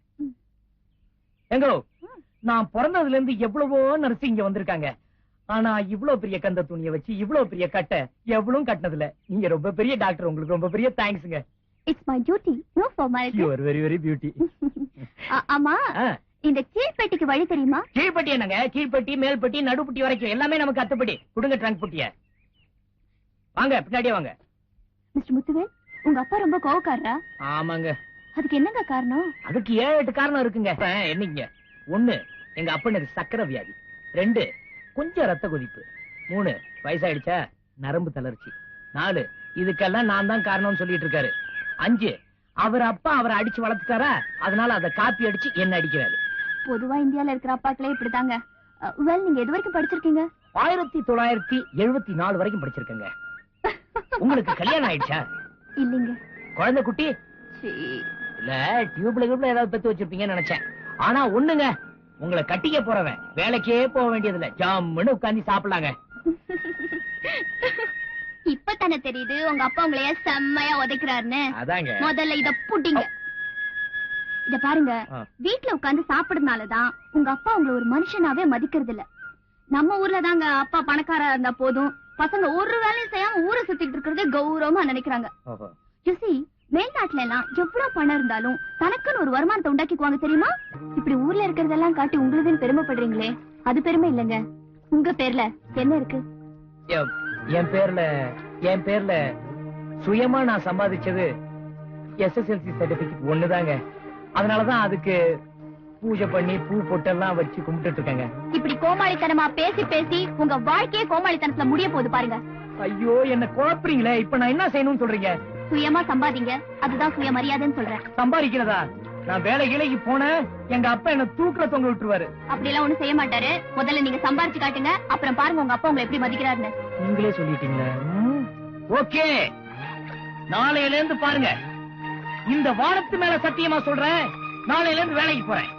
எங்களோ, நான் பிறந்ததுல இருந்து எவ்வளவோ நர்ஸ் இங்க வந்திருக்காங்க. ஆனா இவ்வளவு பெரிய கந்த துணியை வச்சு இவ்வளவு பெரிய கட்டை எவ்வளவு கட்டினதுல நீங்க ரொம்ப பெரிய டாக்டர். உங்களுக்கு ரொம்ப பெரிய தேங்க்ஸ்ங்க. It's my duty, no formality. You are very very beauty. ஆமா, இந்த கீழ்பெட்டிக்கு வழி தெரியுமா? கீழ்பட்டி என்னங்க? கீழ்பட்டி, மேல்பட்டி, நடுப்பட்டி வரைக்கும் எல்லாமே நமக்கு அத்துப்படி. கொடுங்க ட்ரங்க் புட்டிய. வாங்க, பின்னாடியே வாங்க. மிஸ்டர் முத்துவேல், உங்க அப்பா ரொம்ப கோவக்காரரா? ஆமாங்க. அதுக்கு என்னங்க காரணம்? அதுக்கு 7-8 காரணம் இருக்குங்க. என்னங்க? 1, எங்க அப்பனுக்கு சக்கரை வியாதி. 2, கொஞ்சம் ரத்த கொதிப்பு. 3, வயசாயிடுச்சா நரம்பு தளர்ச்சி. 4, இதுக்கெல்லாம் நான் தான் காரணம்னு சொல்லிட்டு இருக்காரு. 5, அவர் அப்பா அவரை அடிச்சு வளர்த்துட்டாரா, அதனால அதை காப்பி அடிச்சு என்ன அடிக்கிறாரு. பொதுவா இந்தியால இருக்கிற அப்பாக்களே இப்படிதாங்க. வெல், நீங்க எது வரைக்கும் படிச்சிருக்கீங்க? 1974 வரைக்கும் படிச்சிருக்கேங்க. உங்களுக்கு கல்யாணம் ஆயிடுச்சா? இல்லீங்க. குழந்தை குட்டி? இல்ல, டியூப்ல ஏதாவது பெத்து வச்சிருப்பீங்கன்னு நினைச்சேன். ஆனா ஒண்ணுங்க, உங்களை கட்டிக்க போறவன் வேலைக்கே போக வேண்டியதில்ல, ஜாமுன்னு உட்கார்ந்து சாப்பிடலாங்க. இப்ப தானே தெரியுது உங்க அப்பா உங்களைய செம்மையா உதைக்கிறாருன்னு. அதாங்க. முதல்ல இத புட்டிங்க. இத பாருங்க, வீட்டுல உட்கார்ந்து சாப்பிடுறதுனாலதான் உங்க அப்பா உங்களை ஒரு மனுஷனாவே மதிக்கிறது இல்ல. நம்ம ஊர்ல தாங்க அப்பா பணக்காரா இருந்தா போதும், பசங்க ஒரு வேலையும் செய்யாம ஊரை சுத்திட்டு இருக்கிறதே கௌரவமா நினைக்கிறாங்க. மேல்நாட்டுல எல்லாம் எவ்வளவு பணம் இருந்தாலும் தனக்குன்னு ஒரு வருமானத்தை உண்டாக்கிக்குவாங்க தெரியுமா? இப்படி ஊர்ல இருக்கிறதெல்லாம் காட்டி உங்களுதுன்னு பெருமைப்படுறீங்களே, அது பெருமை இல்லங்க. உங்க பேர்ல என்ன இருக்கு? என் பேர்ல சுயமா நான் சம்பாதிச்சது SSLC சர்டிபிகேட் ஒண்ணுதாங்க. அதனாலதான் அதுக்கு பூஜை பண்ணி பூ பொட்டெல்லாம் வச்சு கும்பிட்டு இருக்காங்க. இப்படி கோமாளித்தனமா பேசி பேசி உங்க வாழ்க்கையே கோமாளித்தனத்துல முடிய போகுது பாருங்க. ஐயோ, என்ன குழப்பறீங்களே. இப்ப நான் என்ன செய்யணும்னு சொல்றீங்க? சுயமா சம்பாதிங்க, அதுதான் சுயமரியாதைன்னு சொல்றேன். சம்பாதிக்கிறதா? நான் வேலைக்கு போன எங்க அப்பா என்ன தூக்குல தொங்க விட்டுருவாரு. அப்படி எல்லாம் ஒண்ணும் செய்ய மாட்டாரு. முதல்ல நீங்க சம்பாரிச்சு காட்டுங்க, அப்புறம் பாருங்க உங்க அப்பா உங்களை எப்படி மதிக்கிறாருன்னு. நீங்களே சொல்லிட்டீங்களா? ஓகே, நாளையில இருந்து பாருங்க. இந்த வானத்து மேல சத்தியமா சொல்றேன், நாளையில இருந்து வேலைக்கு போறேன்.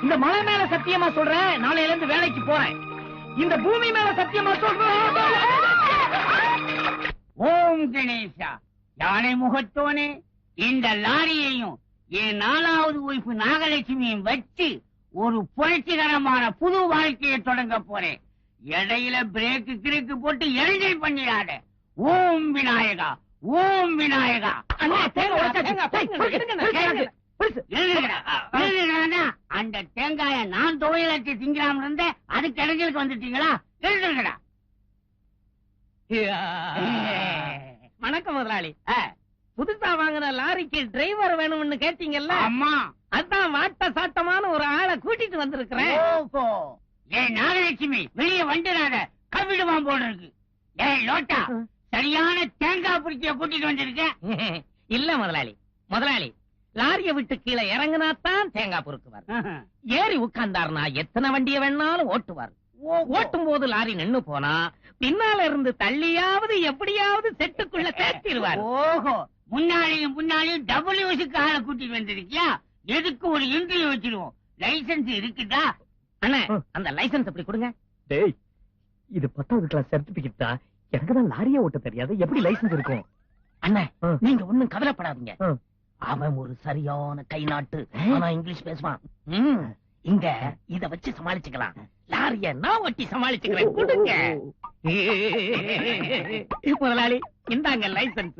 இந்த மலை மேல சத்தியமா சொல்றேன், நாளையில இருந்து வேலைக்கு போறேன். இந்த பூமி மேல சத்தியமா சொல்றேன். ஓம் கணேசா. யானை முகத்தோனே, இந்த லாரியையும் என் 4வது ஒய்ஃபு நாகலட்சுமியும் வச்சு ஒரு புரட்சிகரமான புது வாழ்க்கையை தொடங்க போறேன். இடையில பிரேக்கு கிறுக்கு போட்டு எரிஞ்சல் பண்ணிடாத. ஓம் விநாயகா, ஓம் விநாயகா. அந்த தேங்காய நான் துவையலட்சி திங்கலாம் இருந்த, அதுக்கு இடைஞ்சலுக்கு வந்துட்டீங்களா? எழுதுங்கடா. வணக்கம் முதலாளி. புதுசா வாங்கின லாரிக்கு டிரைவர் வேணும்னு கேட்டீங்கல்ல? அம்மா, அதான் வாட்ட சாட்டமான ஒரு ஆளை கூட்டிட்டு வந்திருக்கிறேன். ஓஹோ, ஏன் நாகலட்சுமி வெளியே வந்துடாத, கவிடுவான் போல இருக்கு. ஏய் லோட்டா, சரியான தேங்காய் பிடிச்சிய கூட்டிட்டு வந்திருக்க. இல்ல முதலாளி, லாரிய விட்டு கீழே இறங்கினாத்தான் தேங்காய் பொறுக்குவார். ஏறி உட்கார்ந்தாருனா எத்தனை வண்டியை வேணாலும் ஓட்டுவார். ஓட்டும் போது லாரி நின்னு போனா பின்னால இருந்து தள்ளியாவது எப்படியாவது செட்டுக்குள்ள சேர்த்திருவார். ஓஹோ, முன்னாடியும் டபிள்யூஸுக்கு ஆளை கூட்டிட்டு வந்திருக்கியா? எதுக்கு ஒரு இன்டர்வியூ வச்சிருவோம். லைசன்ஸ் இருக்குதா? அண்ணா, அந்த லைசன்ஸ் எப்படி கொடுங்க. டேய், இது 10வது கிளாஸ் சர்டிபிகேட் தான். எனக்கு தான் லாரியே ஓட்ட தெரியாது, எப்படி லைசன்ஸ் இருக்கும்? அண்ணா, நீங்க ஒண்ணும் கவலைப்படாதீங்க. அவன் ஒரு சரியான கை நாட்டு, ஆனா இங்கிலீஷ் பேசுவான். இங்க இத வச்சு சமாளிச்சுக்கலாம். லாரிய நான் ஒட்டி சமாளிச்சுக்கிறேன். கொடுங்க முதலாளி, இந்தாங்க லைசன்ஸ்.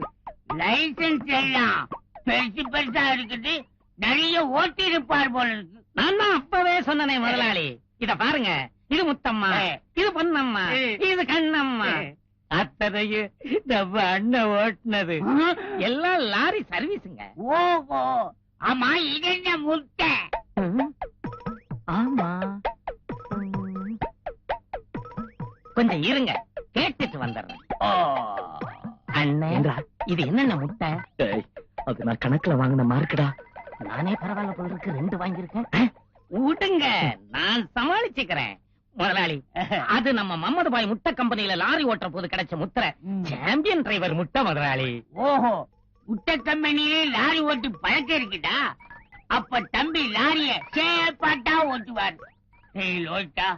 லைசன்ஸ் எல்லாம் பெருசு பெருசா இருக்குது, நிறைய ஓட்டி இருப்பார் போல இருக்கு. நான் தான் அப்பவே சொன்னனே முதலாளி. இத பாருங்க, இது முத்தம்மா, இது பொன்னம்மா, இது கண்ணம்மா. அத்தனையும் நம்ம அண்ணன் ஓட்டுனது. எல்லாம் லாரி சர்வீஸுங்க. ஓஹோ, ஆமா, இது என்ன முட்டை? ஆமா, கொஞ்சம் இருங்க, கேட்டுட்டு வந்துடுறேன். அண்ணன் இது என்னென்ன முட்டை? அது நான் கணக்குல வாங்கின மார்க்குடா. நானே பரவாயில்ல போல இருக்கு 2 வாங்கியிருக்கேன். விடுங்க, நான் சமாளிச்சுக்கிறேன் முதலாளி. அது நம்ம மம்மது பாய் முட்டை கம்பெனியில லாரி ஓட்டுற போது கிடைச்ச முத்திரை. சாம்பியன் டிரைவர் முட்டை முதலாளி. ஓஹோ, முட்டை கம்பெனியே லாரி ஓட்டி பழக்கம் இருக்குடா. அப்ப தம்பி லாரிய சேப்பாட்டா ஓட்டுவார். ஓட்டா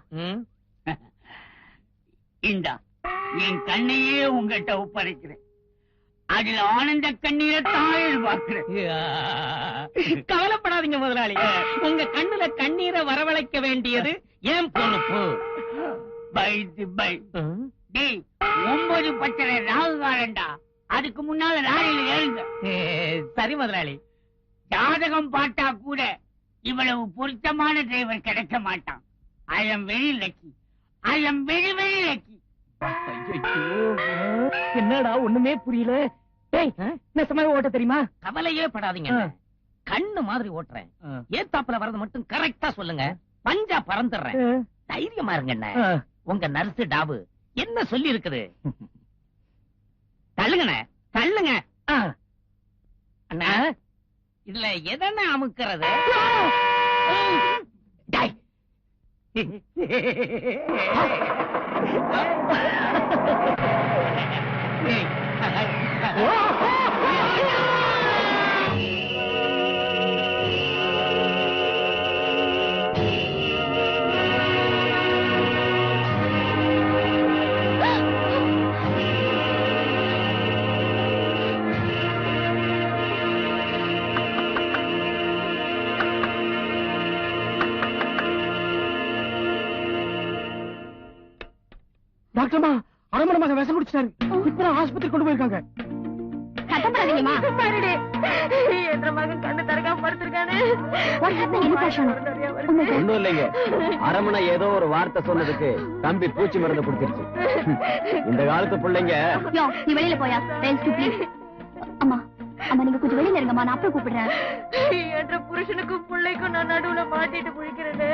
இந்தா என் கண்ணையே உங்ககிட்ட ஒப்படைக்கிறேன். அதுல ஆனந்த கண்ணீரை தான் எதிர்பார்க்கிறேன். கவலைப்படாதீங்க முதலாளி, உங்க கண்ணுல கண்ணீரை வரவழைக்க வேண்டியது ஏன் பொறுப்பு. பை 9:10 ராகு காலண்டா. அதுக்கு முன்னால லாரியில ஏறுங்க. சரி முதலாளி. ஜாதகம் பார்த்தா கூட இவ்வளவு பொருத்தமான டிரைவர் கிடைக்க மாட்டான். I am very lucky. I am very very lucky. என்னடா ஒண்ணுமே புரியல. நெசமாவே ஓட்ட தெரியுமா? கவலையே படாதீங்க, கண்ணு மாதிரி ஓட்டுறேன். ஏத்தாப்புல வரது மட்டும் கரெக்டா சொல்லுங்க, பஞ்சா பறந்துடுறேன். தைரியமா இருங்க என்ன. உங்க நர்ஸ் டாபு என்ன சொல்லி இருக்குது? தள்ளுங்கண்ணே, தள்ளுங்க. அண்ணா, இதுல எதன அமுக்கிறது? டாக்டர்மா, அரமண மகன் விஷம் குடிச்சிட்டாரு. இப்ப ஆஸ்பத்திரி கொண்டு போயிருக்காங்க. என்ற மகன் கண்ணு திறக்காம படுத்திருக்கானே. ஒண்ணும் இல்லைங்க, அரமணை ஏதோ ஒரு வார்த்தை சொன்னதுக்கு தம்பி பூச்சி மருந்து குடிச்சிருச்சு. இந்த காலத்து பிள்ளைங்க. நீ வெளியில போயா. அம்மா அம்மா, நீங்க கொஞ்சம் வெளியில இருங்கம்மா, நான் அப்புறம் கூப்பிடுறேன். என்ற புருஷனுக்கும் பிள்ளைக்கும் நான் நடுவுல மாட்டிட்டு குளிக்கிறேன்னு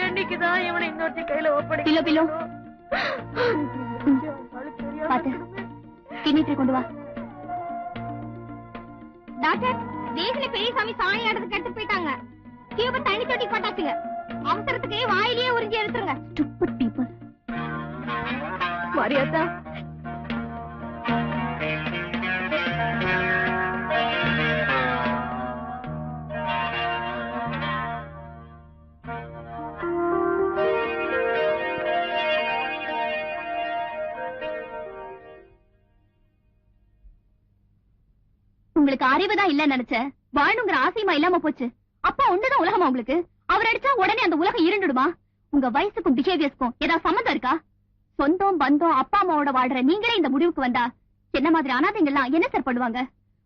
என்னைக்குதான் இவனை இன்னொருத்தி கையில ஒப்படை. பில்லோ பில்லோ பாத்து கிண்ணிட்டு கொண்டு வா. டாக்டர், தேசில பெரியசாமி சாணி ஆடுறதுக்கு எடுத்து போயிட்டாங்க. டியூப தண்ணி தொட்டி போட்டாச்சுங்க. அவசரத்துக்கு வாயிலேயே உறிஞ்சி எடுத்துருங்க. Stupid people. மரியாதா உங்களுக்கு அறிவுதான் இல்ல நினைச்ச. வாழணுங்கிற ஆசையமா இல்லாம போச்சு. அப்பா ஒண்ணுதான் உலகமா உங்களுக்கு? அவர் அடிச்சா உடனே அந்த உலகம் இருண்டுடுமா? உங்க வயசுக்கும் பிஹேவியர்ஸ்க்கும் ஏதாவது சம்மந்தம் இருக்கா? சொந்தம் பந்தம் அப்பா அம்மாவோட வாழ்ற நீங்களே இந்த முடிவுக்கு வந்தா என்ன மாதிரி அனாதைங்கெல்லாம் என்ன சார் பண்ணுவாங்க?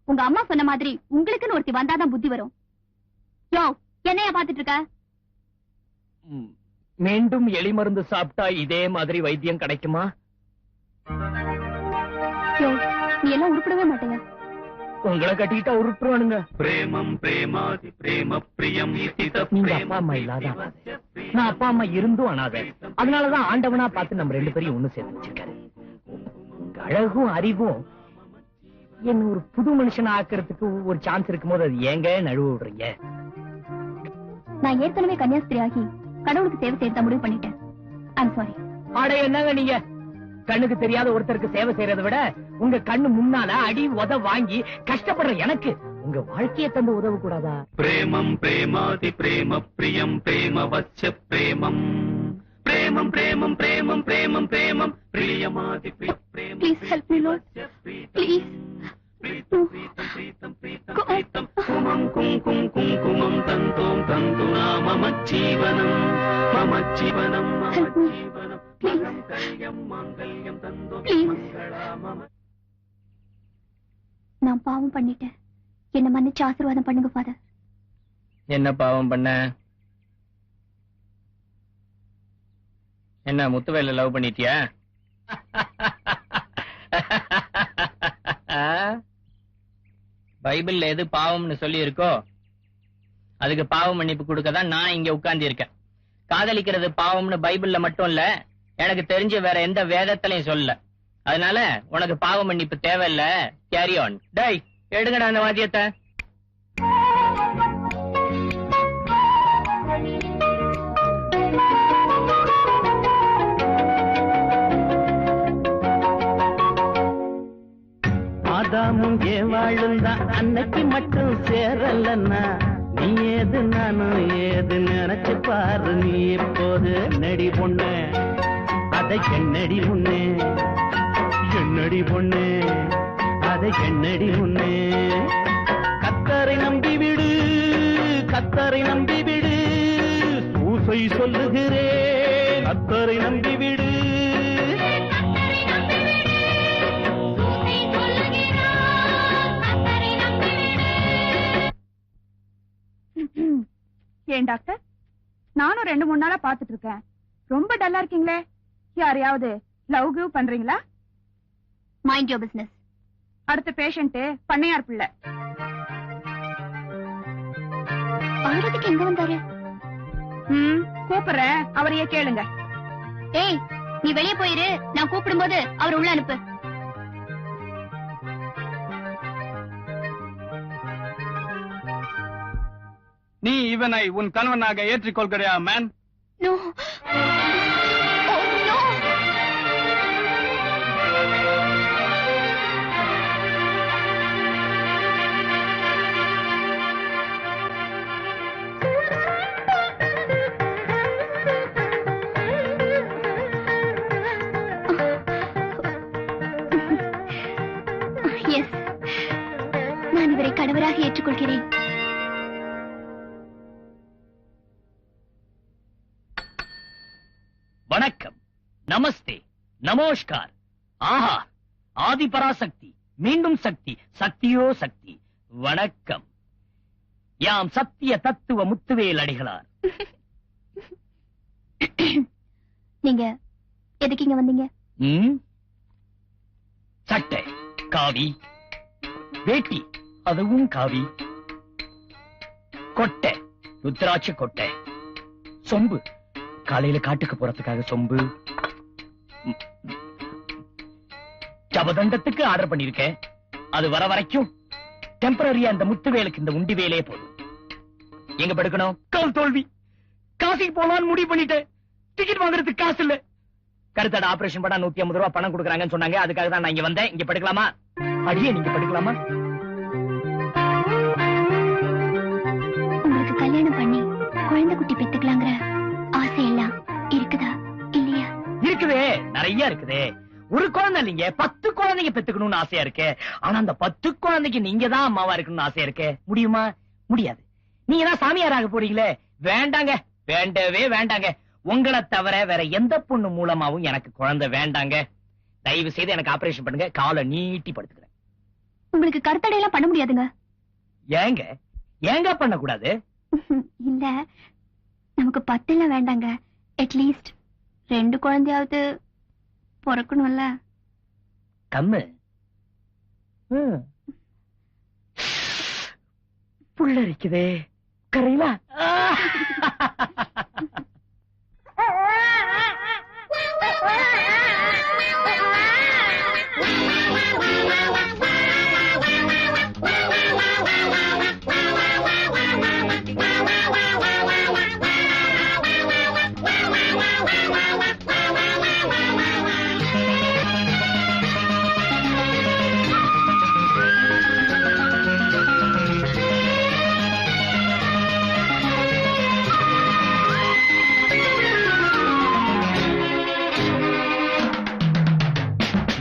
உங்க அம்மா சொன்ன மாதிரி உங்களுக்குன்னு ஒருத்தி வந்தாதான் புத்தி வரும். யோ, என்னையா பாத்துட்டு இருக்க? மீண்டும் எலி மருந்து சாப்பிட்டா இதே மாதிரி வைத்தியம் கிடைக்குமா? யோ, நீ எல்லாம் உருப்படவே மாட்டேங்க. உங்களை கட்டிக்கிட்டா உருட்டுவானுங்க. பிரேமம் பிரேமாதி பிரேம பிரியம். நீங்க அப்பா அம்மா இல்லாத அனாதை, நான் அப்பா அம்மா இருந்தும் அனாதை. அதனாலதான் ஆண்டவனா பார்த்து நம்ம 2 பேரையும் ஒண்ணு சேர்த்து வச்சிருக்காரு. உங்க அழகும் அறிவும் என்ன ஒரு புது மனுஷன் ஆக்குறதுக்கு ஒரு சான்ஸ் இருக்கும் போது அது ஏங்க நழுவ விடுறீங்க? நான் ஏற்கனவே கன்னியாஸ்திரி ஆகி கடவுளுக்கு சேவை செய்ய முடிவு பண்ணிட்டேன். I'm sorry. ஆட என்னங்க நீங்க? கண்ணுக்கு தெரியாத ஒருத்தருக்கு சேவை செய்யறதை விட உங்க கண்ணு முன்னால அடி உத வாங்கி கஷ்டப்படுற எனக்கு உங்க வாழ்க்கையை தந்து உதவ கூடாதா? பிரேமம் பிரேமாதி பிரேம பிரியம் பிரேம வச்ச பிரேமம். பிரேமம் பிரேமம் பிரேமம் பிரேமம் பிரேமம் பிரியமாதி பிரேமம். Please help me lord, please. குமம் குங்கும் குங்குமம் தந்தோம் தந்துனா மம ஜீவனம் மம ஜீவனம் மம ஜீவனம். நான் பாவம் பண்ணிட்டேன், என்ன மன்னிச்சு ஆசீர்வாதம் பண்ணுங்க ஃபாதர். என்ன பாவம் பண்ண? என்ன முத்துவேல லவ் பண்ணிட்டியா? பைபிள்ல எது பாவம்னு சொல்லி இருக்கோ அதுக்கு பாவ மன்னிப்பு கொடுக்கதான் நான் இங்க உட்கார்ந்து இருக்கேன். காதலிக்கிறது பாவம்னு பைபிள்ல மட்டும் இல்ல, எனக்கு தெரிஞ்ச வேற எந்த வேதத்திலையும் சொல்லல. அதனால உனக்கு பாவ மன்னிப்பு தேவையில்ல. Carry on. டேய் எடுங்கடா அந்த வாத்தியத்தை. ஆதாமும் ஏவாளும் தான் அன்னைக்கு மட்டும் சேரலன்னா நீ ஏது நானும் ஏது நினைச்சு பாரு. நீ இப்போது நடி பொண்ணு அதை கண்ணடி முன்னே, கண்ணடி பொண்ணு அதை கண்ணடி முன்னே. கத்தரை நம்பி விடு, கத்தரை நம்பி விடு, பூசை சொல்லுகிறேன் கத்தரை நம்பி விடு. ஏன் டாக்டர், நானும் 2-3 நாளா பாத்துட்டு இருக்கேன். ரொம்ப டல்லா இருக்கீங்களே. யாரையாவது லவ் கிவ் பண்றீங்களா? Mind your business. அடுத்த பேஷண்ட் பண்ணையார் பிள்ளை. அழுறதுக்கு எங்க வந்தாரு? கூப்பிடுறேன், அவரையே கேளுங்க. ஏய், நீ வெளியே போயிரு, நான் கூப்பிடும் போது அவர் உள்ள அனுப்பு. நீ இவனை உன் கணவனாக ஏற்றுக்கொள்கிறியா மேன்? நோ. எஸ், நான் இவரை கணவராக ஏற்றுக்கொள்கிறேன். வணக்கம், நமஸ்தே, நமோஸ்கார். ஆஹா, ஆதி பராசக்தி, மீண்டும் சக்தி, சக்தியோ சக்தி. வணக்கம். யாம் சத்திய தத்துவ முத்துவேல் அடிகளார். நீங்க எதுக்கு இங்க வந்தீங்க? சட்டை காவி, வேட்டி அதுவும் காவி, கொட்டை ருத்ராட்ச கொட்டை, சொம்பு காலையில காட்டுக்கு போறதுக்காக சொம்பு, ஜபதண்டத்துக்கு ஆர்டர் பண்ணிருக்கேன். அது வர வரைக்கும் டெம்பரரியா இந்த முத்துவேலுக்கு இந்த உண்டி வேலையே போதும். எங்க படுக்கணும்? கால் தோல்வி. காசிக்கு போலான்னு முடிவு பண்ணிட்டேன். டிக்கெட் வாங்குறதுக்கு காசு இல்ல. கருத்தட ஆபரேஷன் பண்ணா 150 ரூபாய் பணம் கொடுக்குறாங்கன்னு சொன்னாங்க. அதுக்காக தான் நான் இங்க வந்தேன். இங்க படுக்கலாமா? அடியே, நீங்க படுக்கலாமா? உங்களுக்கு கல்யாணம் பண்ணி குழந்தை குட்டி பெத்துக்கலாங்கிற ஆசை எல்லாம் இருக்குதா இல்லையா? இருக்குதே, நிறைய இருக்குதே. ஒரு குழந்தை இல்லைங்க, 10 குழந்தைங்க பெத்துக்கணும்னு ஆசையா இருக்கு. ஆனா அந்த 10 குழந்தைக்கு நீங்க தான் அம்மாவா இருக்கணும்னு ஆசையா இருக்கு. முடியுமா? முடியாது. நீங்க தான் சாமியாராக போறீங்களே. வேண்டாங்க, வேண்டவே வேண்டாங்க. உங்களை தவிர வேற எந்த பொண்ணு மூலமாவும் எனக்கு குழந்தை வேண்டாங்க. தயவு செய்து எனக்கு ஆபரேஷன் பண்ணுங்க. காலை நீட்டி படுத்துக்கிறேன். உங்களுக்கு கருத்தடையெல்லாம் பண்ண முடியாதுங்க. ஏங்க ஏங்க பண்ண கூடாது? இல்ல, நமக்கு 10 வேண்டாங்க. அட்லீஸ்ட் 2 குழந்தையாவது பிறக்கணும்ல. கம்மு புள்ள இருக்குதே, கரையிலா.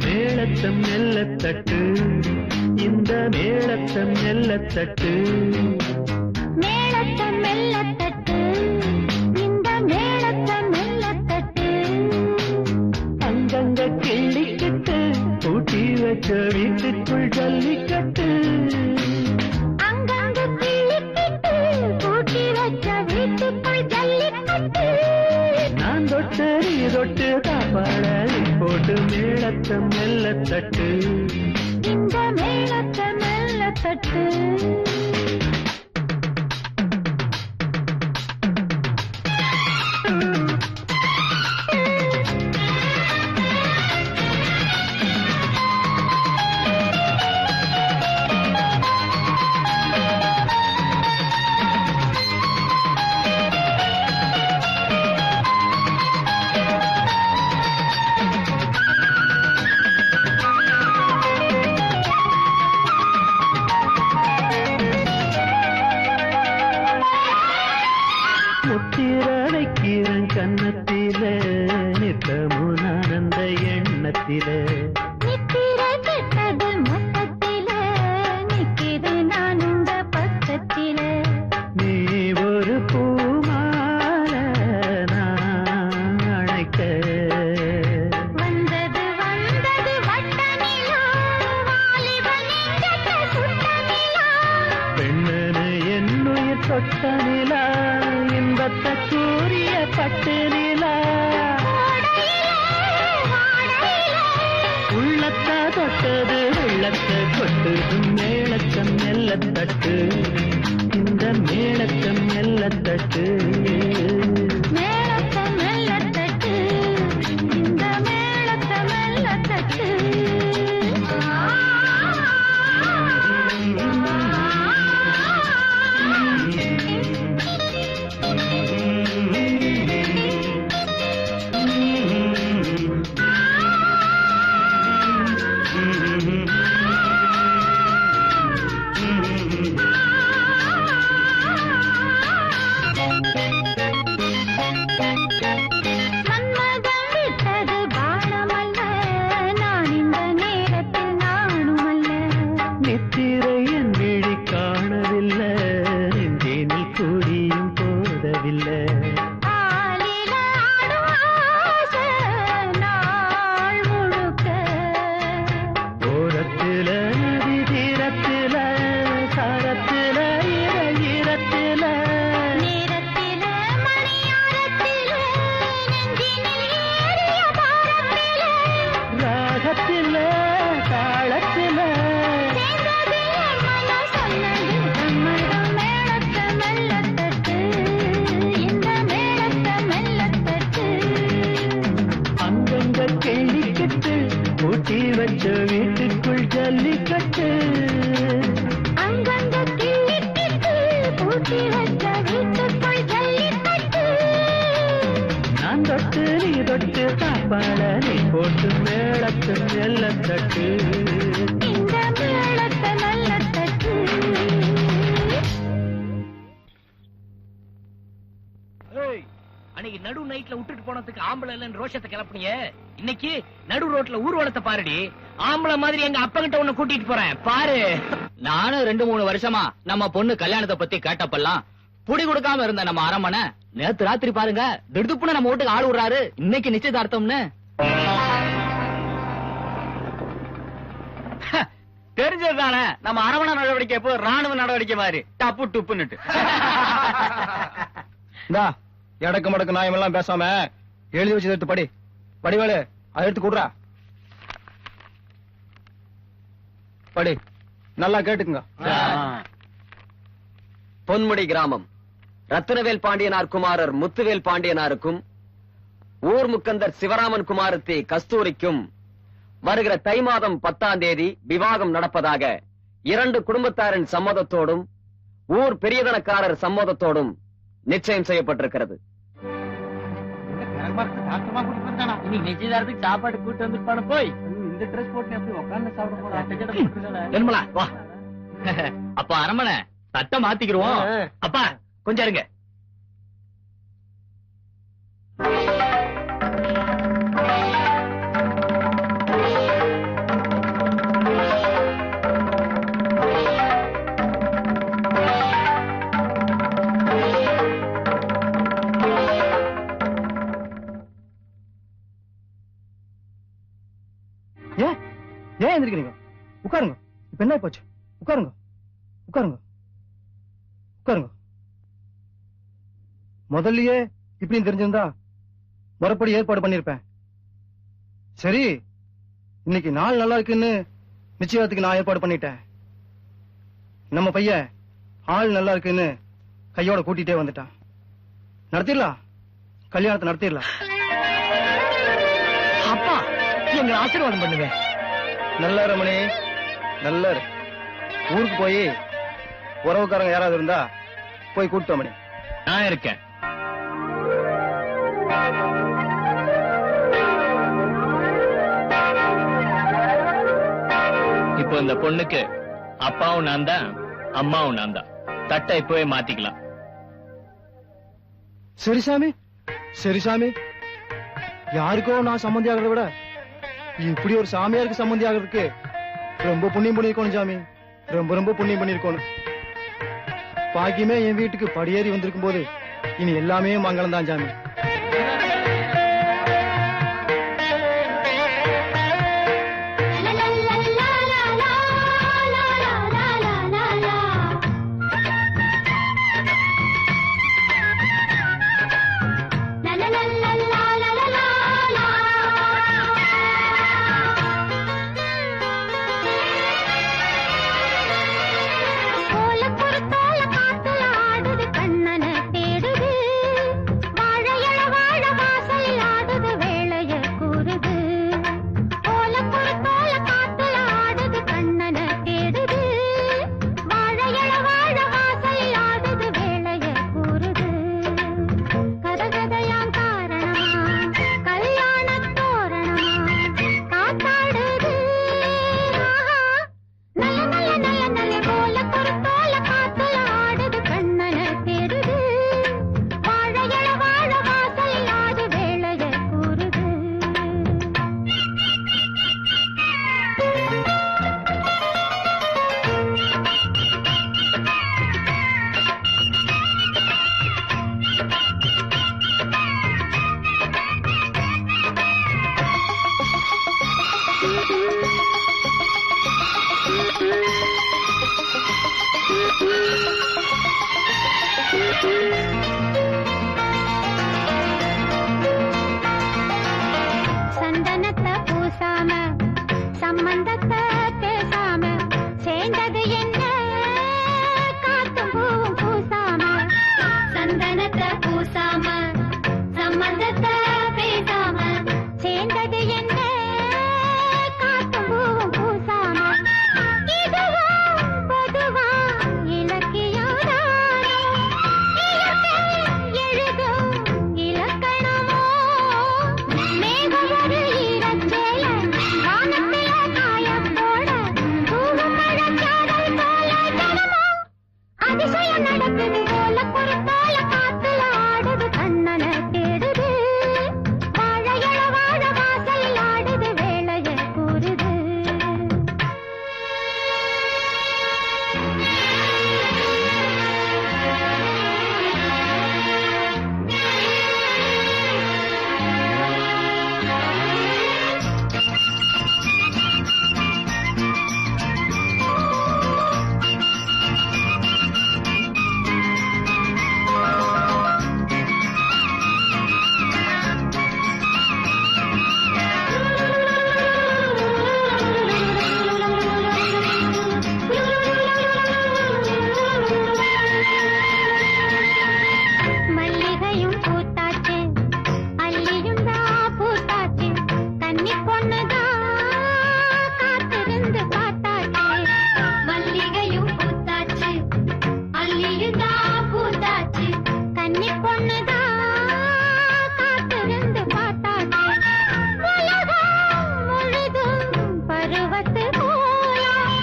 மேளத்தம் மெல்லத்தட்டு, இந்த மேளத்தம் மெல்லத்தட்டு, மேளத்தம் மெல்லத்தட்டு, இந்த மேளத்தம் மெல்லத்தட்டு. அங்கங்க கிள்ளிக்கிட்டு பூட்டி வச்ச வீட்டுக்குள் ஜல்லிக்கட்டு, அங்கங்க கிள்ளிக்கிட்டு பூட்டி வச்ச வீட்டுக்குள் ஜல்லிக்கட்டு. நான் தொட்டு நீ தொட்டு காப்பாடலி போட்டு மேளத்தம் மெல்லத்தட்டு, இந்த மேளத்தம் மெல்லத்தட்டு. அன்னைக்கு நடு நைட்ல விட்டுட்டு போனதுக்கு ஆம்பளை இல்லன்னு ரோஷத்தை கிளப்புனீங்க. இன்னைக்கு நடு ரோட்ல ஊர்வலத்தை பாருடி. ஆம்பளை மாதிரி எங்க அப்பா கிட்ட உன்னை கூட்டிட்டு போறேன் பாரு. நானும் 2-3 வருஷமா நம்ம பொண்ணு கல்யாணத்தை பத்தி கேட்டப்பெல்லாம் புடி கொடுக்காம இருந்த நம்ம அரமனை நேத்து ராத்திரி பாருங்க திடுப்புன்னு நம்ம வீட்டுக்கு ஆள் விடுறாரு. இன்னைக்கு நிச்சயதார்த்தம்னு தெரிஞ்சதுதானே. நம்ம அரமணை நடவடிக்கை எப்போ ராணுவ நடவடிக்கை மாதிரி டப்பு டுப்புன்னுட்டு. எடக்கு மடக்கு நாயம் எல்லாம் பேசாம எழுதி வச்சு எடுத்து படி. படிவேலு அதை எடுத்து கூடுறா. படி நல்லா கேட்டுக்குங்க. பொன்முடி கிராமம் ரத்தினவேல் பாண்டியனார் குமாரர் முத்துவேல் பாண்டியனாருக்கும் ஊர் முக்கந்தர் சிவராமன் குமாரத்தி கஸ்தூரிக்கும் வருகிற தை மாதம் 10ஆம் தேதி விவாகம் நடப்பதாக 2 குடும்பத்தாரின் சம்மதத்தோடும் ஊர் பெரியதனக்காரர் சம்மதத்தோடும் நிச்சயம் செய்யப்பட்டிருக்கிறது. நிச்சயதாரத்துக்கு சாப்பாடு கூட்டு வந்துருப்பான போய் இந்த ட்ரெஸ் போட்டு எப்படி உட்கார்ந்து சாப்பிட போறா? வா அப்ப அரமனை சட்டை மாத்திக்கிறோம். அப்பா கொஞ்சம் இருங்க. ஏன் எந்திரிக்கிறீங்க? உட்காருங்க. இப்ப என்ன போச்சு? உட்காருங்க உட்காருங்க உட்காருங்க. முதல்லயே இப்படி தெரிஞ்சிருந்தா முறைப்படி ஏற்பாடு பண்ணிருப்பேன். சரி, இன்னைக்கு நாள் நல்லா இருக்குன்னு நிச்சயத்துக்கு நான் ஏற்பாடு பண்ணிட்டேன். நம்ம பையன் ஆள் நல்லா இருக்குன்னு கையோட கூட்டிட்டே வந்துட்டான். நடத்திடலாம், கல்யாணத்தை நடத்திடலாம். அப்பா எங்க ஆசீர்வாதம் பண்ணுங்க. நல்ல ரமணி, நல்ல ஊருக்கு போய் உறவுக்காரங்க யாராவது இருந்தா போய் கூப்பிட்டு மணி. நான் இருக்கேன். இப்போ இந்த பொண்ணுக்கு அப்பாவும் நான் தான், அம்மாவும் நான் தான். தட்டை இப்பவே மாத்திக்கலாம். சரி சாமி, சரி சாமி. யாருக்கோ நான் சம்மந்தி ஆகிறத விட இப்படி ஒரு சாமியாருக்கு சம்பந்தி ஆகிறதுக்கு ரொம்ப புண்ணியம் பண்ணிருக்கணும் சாமி. ரொம்ப ரொம்ப புண்ணியம் பண்ணிருக்கணும். பாக்கியமே என் வீட்டுக்கு படியேறி வந்திருக்கும் போது இனி எல்லாமே மங்களம் தான் சாமி. சந்தனத்தை பூசாம சம்பந்தத்தை பேசாம சேர்ந்தது என்ன காத்தும் பூவும் பூசாம. சந்தனத்தை பூசாம சம்பந்தத்தை பேசாம சேர்ந்தது என்ன காத்தும் பூவும் பூசாம. இதுவா பொதுவா இலக்கியதானோ எழுதும் இலக்கணமோ மேகம் ஒரு ஈரச்சேல வானத்தில காயப்போட தூவும் மழைச்சாரல் போல ஜனமோ அதிசயம் நடக்குது போல பொறுத்தால காத்துல ஆடுது கண்ணனை தேடுது வாழையள வாழ வாசலில் ஆடுது வேளைய கூறுது. மல்லிகையும் பூத்தாச்சு அல்லியும் தான் பூத்தாச்சு கன்னி பொண்ணுதான் காத்திருந்து பார்த்தாச்சு. மல்லிகையும் பூத்தாச்சு அல்லியும் தான் பூத்தாச்சு கன்னி பொண்ணுதான் காத்திருந்து பார்த்தாச்சு. உலகம் முழுதும் பருவத்து கோலம்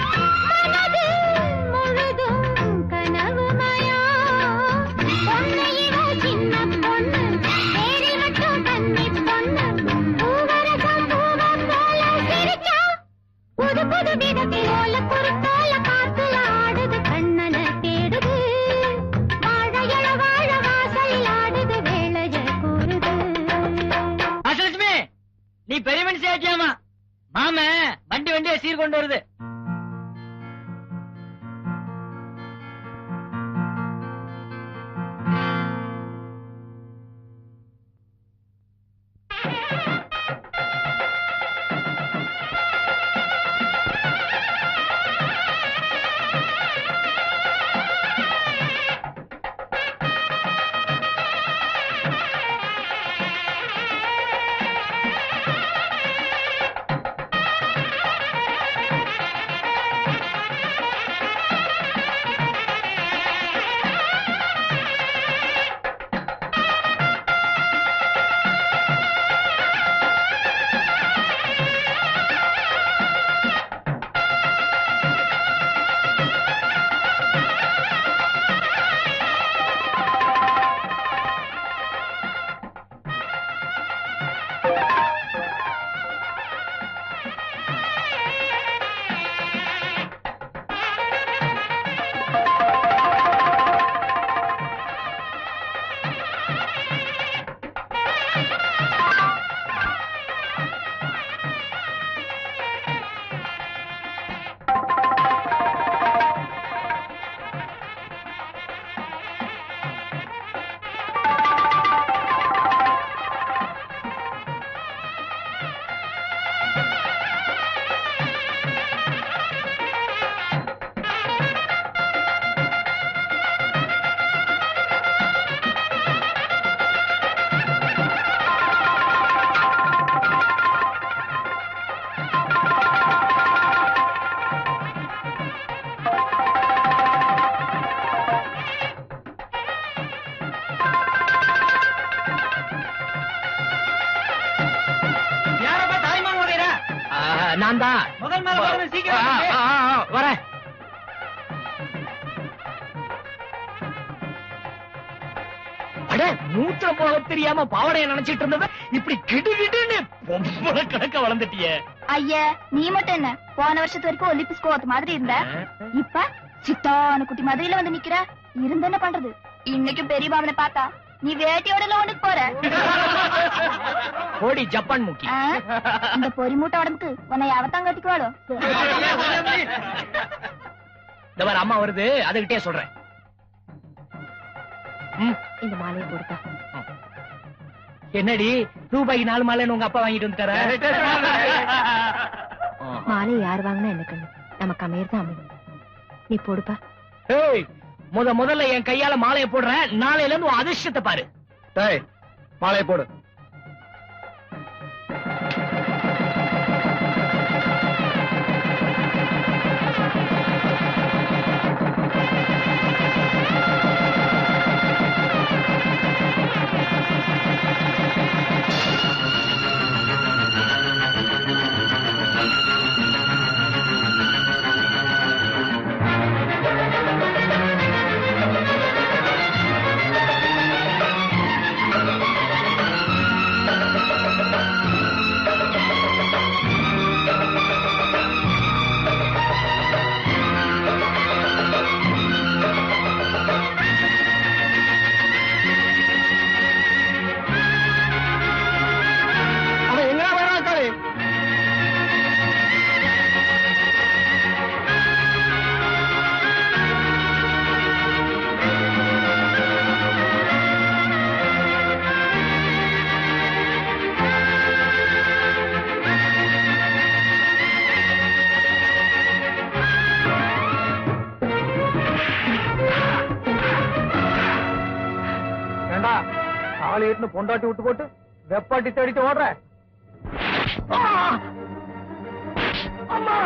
மனது முழுதும் கனவுமயா. பொண்ணு இவ சின்ன பொண்ணு தேடி மட்டும் கன்னி பொண்ணு பூவரசம் பூவம் போல சிரிச்சா புது புது விதத்தில் ஓல பொறுத்தோல காத்துல ஆடுது கண்ணனை தேடுது வாழையள வாழ வாசலில் ஆடுது வேளைய கூறுது. அசலட்சுமி, நீ பெரிய மனுஷி ஆச்சியாமா. மாம வண்டி வண்டியா சீர் கொண்டு வருது. புரியுறதா? முதல் மேல வரணும், சீக்கிரம். வர. அட மூத்திரம் போக தெரியாம பாவடைய நினைச்சிட்டு இருந்தவ இப்படி கிடுகிடுன்னு பொம்பளை கணக்க வளர்ந்துட்டிய. ஐயா, நீ மட்டும் என்ன போன வருஷத்து வரைக்கும் ஒலிம்பிக்ஸ் கோவத்து மாதிரி இருந்த, இப்ப சித்தான குட்டி மாதிரில வந்து நிக்கிற. இருந்து என்ன பண்றது? இன்னைக்கும் பெரிய மாமனை பார்த்தா நீ வேட்டையோட ஒண்ணுக்கு போற. கோடி ஜப்பான் முக்கி. இந்த பொறி மூட்டை உடம்புக்கு உன்னை யாவத்தான் கட்டிக்குவாளோ? இந்த மாதிரி அம்மா வருது, அதுகிட்டே சொல்றேன். இந்த மாலையை கொடுத்தா என்னடி ரூபாய்க்கு 4 மாலைன்னு உங்க அப்பா வாங்கிட்டு வந்துட்டார? மாலை யார் வாங்கினா எனக்கு நமக்கு அமையறதா அமையும். நீ போடுப்பா. முதல்ல என் கையால மாலையை போடுறேன். நாளையில இருந்து உன் அதிர்ஷ்டத்தை பாரு. மாலையை போடு. பொண்டாட்டி விட்டு போட்டு வெப்பாட்டி தேடிட்டு ஓடுற. அம்மா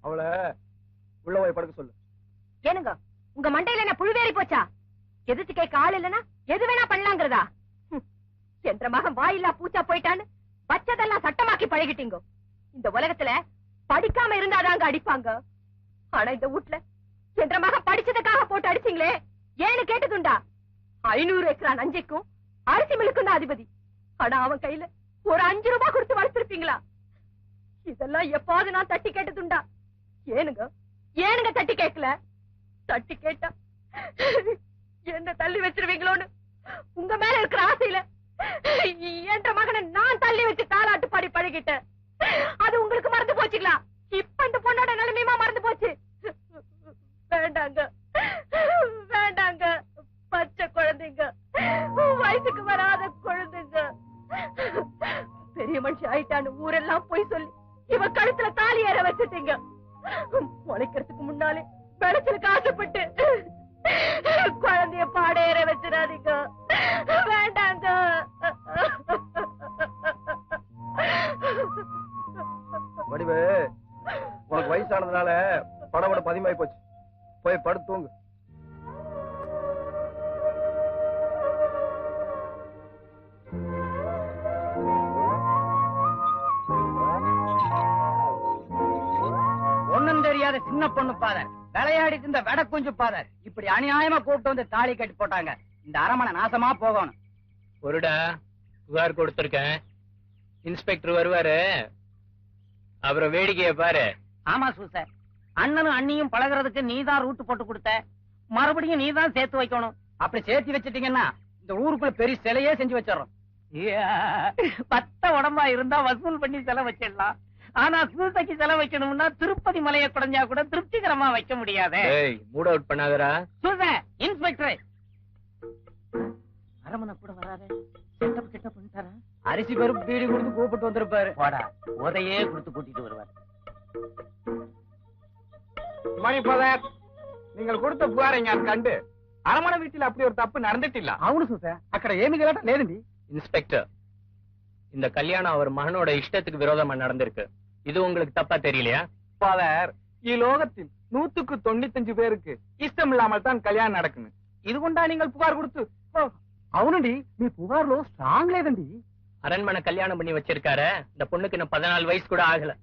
அவளை உள்ள போய் படுக்க சொல்லு. ஏனுங்க உங்க மண்டையில என்ன புழுவேறி போச்சா? எதிர்த்து கேட்க ஆள் இல்லனா எது வேணா பண்ணலாங்கிறதா? என்ற மகன் வாயில்லா பூச்சா போயிட்டான்னு பச்சதெல்லாம் சட்டமாக்கி பழகிட்டீங்க. இந்த உலகத்துல படிக்காம இருந்தாதாங்க அடிப்பாங்க. ஆனா இந்த வீட்டுல என்ற மகன் படிச்சதுக்காக போட்டு அடிச்சீங்களே, ஏன்னு கேட்டதுண்டா? 500 ஏக்கரா நஞ்சைக்கும் அரிசி மிளுக்கும் தான் அதிபதி. ஆனா அவன் கையில ஒரு 5 ரூபாய் கொடுத்து வளர்த்திருப்பீங்களா? இதெல்லாம் எப்பாவது நான் தட்டி கேட்டதுண்டா? ஏனுங்க தட்டி கேட்கல? தட்டி கேட்டா என்ன தள்ளி வச்சிருவீங்களோன்னு உங்க மேல இருக்கிற ஆசையில என்ற மகனை நான் தள்ளி வச்சு தாலாட்டு பாடி பழகிட்டேன். அது உங்களுக்கு மறந்து போச்சுங்களா? இப்ப இந்த பொண்ணோட நிலைமையுமா மறந்து போச்சு? வேண்டாங்க வேண்டாங்க, பச்சை குழந்தைங்க, வயசுக்கு வராத குழந்தைங்க. பெரிய மனுஷன் ஆயிட்டான்னு ஊரெல்லாம் போய் சொல்லி இவ கழுத்துல தாலி ஏற வச்சுட்டீங்க. முளைக்கிறதுக்கு முன்னாலே விளைச்சலுக்கு ஆசைப்பட்டு குழந்தைய பாட ஏற வச்சிடாதீங்க. வேண்டாங்க. வடிவு, உனக்கு வயசானதுனால படபட பதிமாயி போச்சு. போய் படுத்து தூங்கு. ஒண்ணும் தெரியாத சின்ன பொண்ணு பாதர், விளையாடிட்டு இந்த வெட குஞ்சு பாதர் இப்படி அநியாயமா கூப்பிட்டு வந்து தாலி கட்டி போட்டாங்க. இந்த அரமனை நாசமா போகணும். ஒருடா புகார் கொடுத்திருக்கேன். இன்ஸ்பெக்டர் வருவாரு, அப்புறம் வேடிக்கைய பாரு. ஆமா சூசர், அண்ணனும் அண்ணியும் பழகுறதுக்கு நீதான் ரூட்டு போட்டு கொடுத்த, மறுபடியும் நீதான் சேர்த்து வைக்கணும். அப்படி சேர்த்து வச்சிட்டீங்கன்னா இந்த ஊருக்குள்ள பெரிய சிலையே செஞ்சு வச்சிடறோம். பத்த உடம்பா இருந்தா வசூல் பண்ணி செலவு வச்சிடலாம். ஆனா சூசைக்கு செலவு வைக்கணும்னா திருப்பதி மலையை குறைஞ்சா கூட திருப்திகரமா வைக்க முடியாதே. மூட் அவுட் பண்ணாதடா. சூசை இன்ஸ்பெக்டர் அரமனை கூட வராரு. செட்டப் கிட்டப் பண்ணிட்டாரா? அரிசி பருப்பு பீடி கொடுத்து கூப்பிட்டு வந்திருப்பாரு. போடா, உதையே கொடுத்து கூட்டிட்டு வருவார். மணி பதர், நீங்கள் கொடுத்த புகாரை நான் கண்டு அரமண வீட்டில் அப்படி ஒரு தப்பு நடந்துட்டில்ல. అవును సూస, అక్కడ ఏమీ గలట లేదండి. இன்ஸ்பெக்டர், இந்த கல்யாணம் அவர் மகனோட இஷ்டத்துக்கு விரோதமா நடந்திருக்கு. இது உங்களுக்கு தப்பா தெரியலையா? பதர், இலோகத்தில் 195 பேருக்கு இஷ்டம் இல்லாமல் தான் கல்யாணம் நடக்குது. இது கொண்டா நீங்கள் புகார் கொடுத்து? అవునండి, మీ పుగార్లో స్ట్రాంగ్ లేదండి. அரண்மனை கல்யாணம் பண்ணி வச்சிருக்காரு. இந்த பொண்ணுக்கு இன்னும் 14 வயசு கூட ஆகல.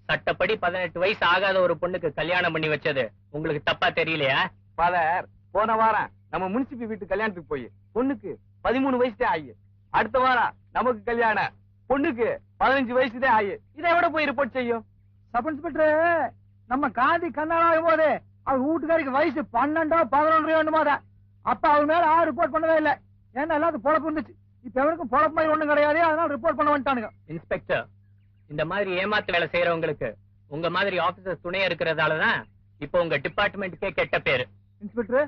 சட்டப்படி 18 வயசு ஆகாத ஒரு பொண்ணுக்கு கல்யாணம் பண்ணி வச்சது உங்களுக்கு தப்பா தெரியலையா? பதர், போன வாரம் நம்ம முனிசிபி வீட்டு கல்யாணத்துக்கு போய் பொண்ணுக்கு 13 வயசுதே ஆயி. அடுத்த வாரம் நமக்கு கல்யாணம், பொண்ணுக்கு 15 வயசுதே ஆயி. இதை விட போய் ரிப்போர்ட் செய்யும். சப் இன்ஸ்பெக்டர், நம்ம காந்தி கண்ணாடாகும் போது அவர் வீட்டுக்காரிக்கு வயசு 12 11 வேண்டுமாத. அப்ப அவர் மேல யாரும் ரிப்போர்ட் பண்ணவே இல்லை. ஏன்னா எல்லாத்துக்கும் பொழப்பு இருந்துச்சு. இப்ப எவருக்கும் பொழப்பு மாதிரி ஒண்ணும் கிடையாது. அதனால ரிப்போர்ட் பண்ண வந்துட்டானுங்க. இன்ஸ்பெக்டர், இந்த மாதிரி ஏமாத்து வேலை செய்யறவங்களுக்கு உங்க மாதிரி ஆபீசர் துணையா இருக்கிறதாலதான் இப்ப உங்க டிபார்ட்மெண்ட்டுக்கே கெட்ட பேரு. இன்ஸ்பெக்டர்,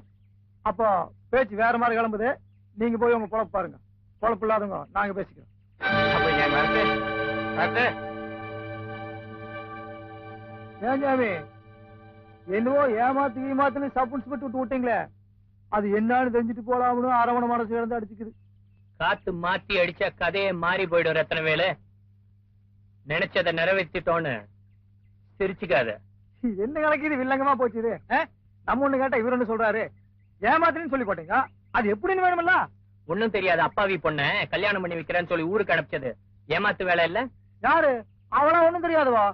அப்போ பேச்சு வேற மாதிரி கிளம்புது. நீங்க போய் உங்க பொழப்பு பாருங்க. பொழப்பு இல்லாதவங்க நாங்க பேசிக்கிறோம். அப்ப நான் வரட்டேன். ஏன் ஜாமி, என்னவோ ஏமாத்துன்னு சப் இன்ஸ்பெக்டர் விட்டு விட்டீங்களே, அது என்னன்னு தெரிஞ்சுட்டு போலாம்னு அரவணை மனசு இழந்து அடிச்சுக்குது. காத்து மாத்தி அடிச்சா கதையே மாறி போயிடும். ரத்தன வேலு, நினைச்சதை நிறைவேற்றிட்டோன்னு சிரிச்சுக்காத. என்ன கணக்கு இது வில்லங்கமா போச்சு இது? நம்ம ஒண்ணு கேட்டா இவர் ஒண்ணு சொல்றாரு. ஏமாத்துன்னு சொல்லி போட்டீங்க, அது எப்படின்னு வேணுமில்ல? ஒண்ணும் தெரியாது அப்பாவி பொண்ண கல்யாணம் பண்ணி வைக்கிறேன்னு சொல்லி ஊருக்கு அனுப்பிச்சது ஏமாத்து வேலை இல்ல? யாரு அவளா? ஒண்ணும் தெரியாதுவா.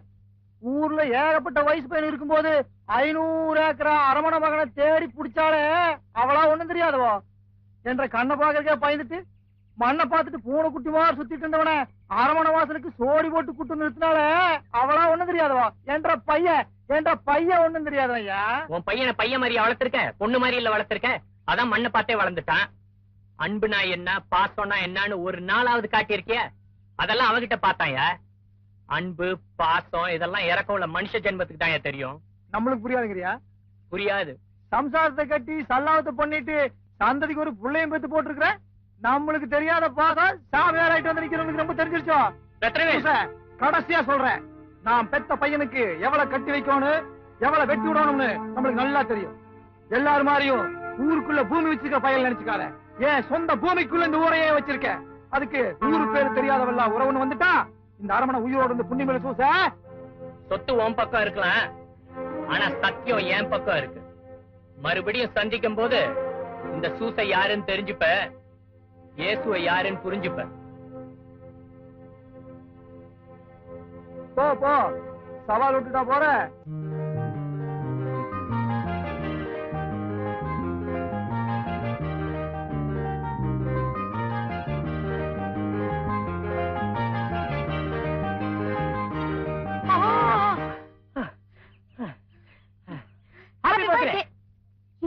ஊர்ல ஏகப்பட்ட வயசு பையன் இருக்கும்போது 500 ஏக்கரா அரமண மகனை தேடி பிடிச்சாலே அவளா? ஒண்ணும் தெரியாதுவா. என்ற கண்ணை பாக்கறக்கே பயந்துட்டு மண்ணை பார்த்துட்டு பூனை குட்டி மாதிரி சுத்திட்டு இருந்தவன அரமண வாசலுக்கு சோடி போட்டு குட்டு நிறுத்தினால அவளா? ஒண்ணும் தெரியாதுவா. என்ற பையன் ஒண்ணும் தெரியாதவையா. உன் பையனை பையன் மாதிரி வளர்த்திருக்க, பொண்ணு மாதிரி இல்ல வளர்த்திருக்க. அதான் மண்ணை பார்த்தே வளர்ந்துட்டான். அன்புனா என்ன, பாசம்னா என்னன்னு ஒரு நாளாவது காட்டியிருக்கிய? அதெல்லாம் அவகிட்ட பார்த்தாயா? அன்பு பாசம் இதெல்லாம் இறக்கம் உள்ள மனுஷ ஜென்மத்துக்கு தான் தெரியும். நம்மளுக்கு புரியாதுங்கிறியா? புரியாது. சம்சாரத்தை கட்டி சல்லாவத்தை பண்ணிட்டு சந்ததிக்கு ஒரு புள்ளையும் பெத்து போட்டிருக்கிற நம்மளுக்கு தெரியாத பாசம் சாமியார் ஆயிட்டு வந்து நிக்கிறவங்களுக்கு ரொம்ப தெரிஞ்சிருச்சோ? கடைசியா சொல்றேன், நான் பெத்த பையனுக்கு எவ்வளவு கட்டி வைக்கணும், எவ்வளவு வெட்டி விடணும்னு நம்மளுக்கு நல்லா தெரியும். எல்லாரும் மாதிரியும் ஊருக்குள்ள பூமி வச்சிருக்க பையன் நினைச்சுக்காத. ஏன் சொந்த பூமிக்குள்ள இந்த ஊரையே வச்சிருக்க. அதுக்கு ஊரு பேரு தெரியாதவெல்லாம் உறவுன்னு வந்துட்டா இந்த அரமணை உயிரோடு இந்த புண்ணியமேல சூச. சொத்து உன் பக்கம் இருக்கலாம், ஆனா சத்தியம் என் பக்கம் இருக்கு. மறுபடியும் சந்திக்கும் போது இந்த சூசை யாருன்னு தெரிஞ்சுப்ப, இயேசுவை யாருன்னு புரிஞ்சுப்ப. போ சவால் விட்டுட்டா போற.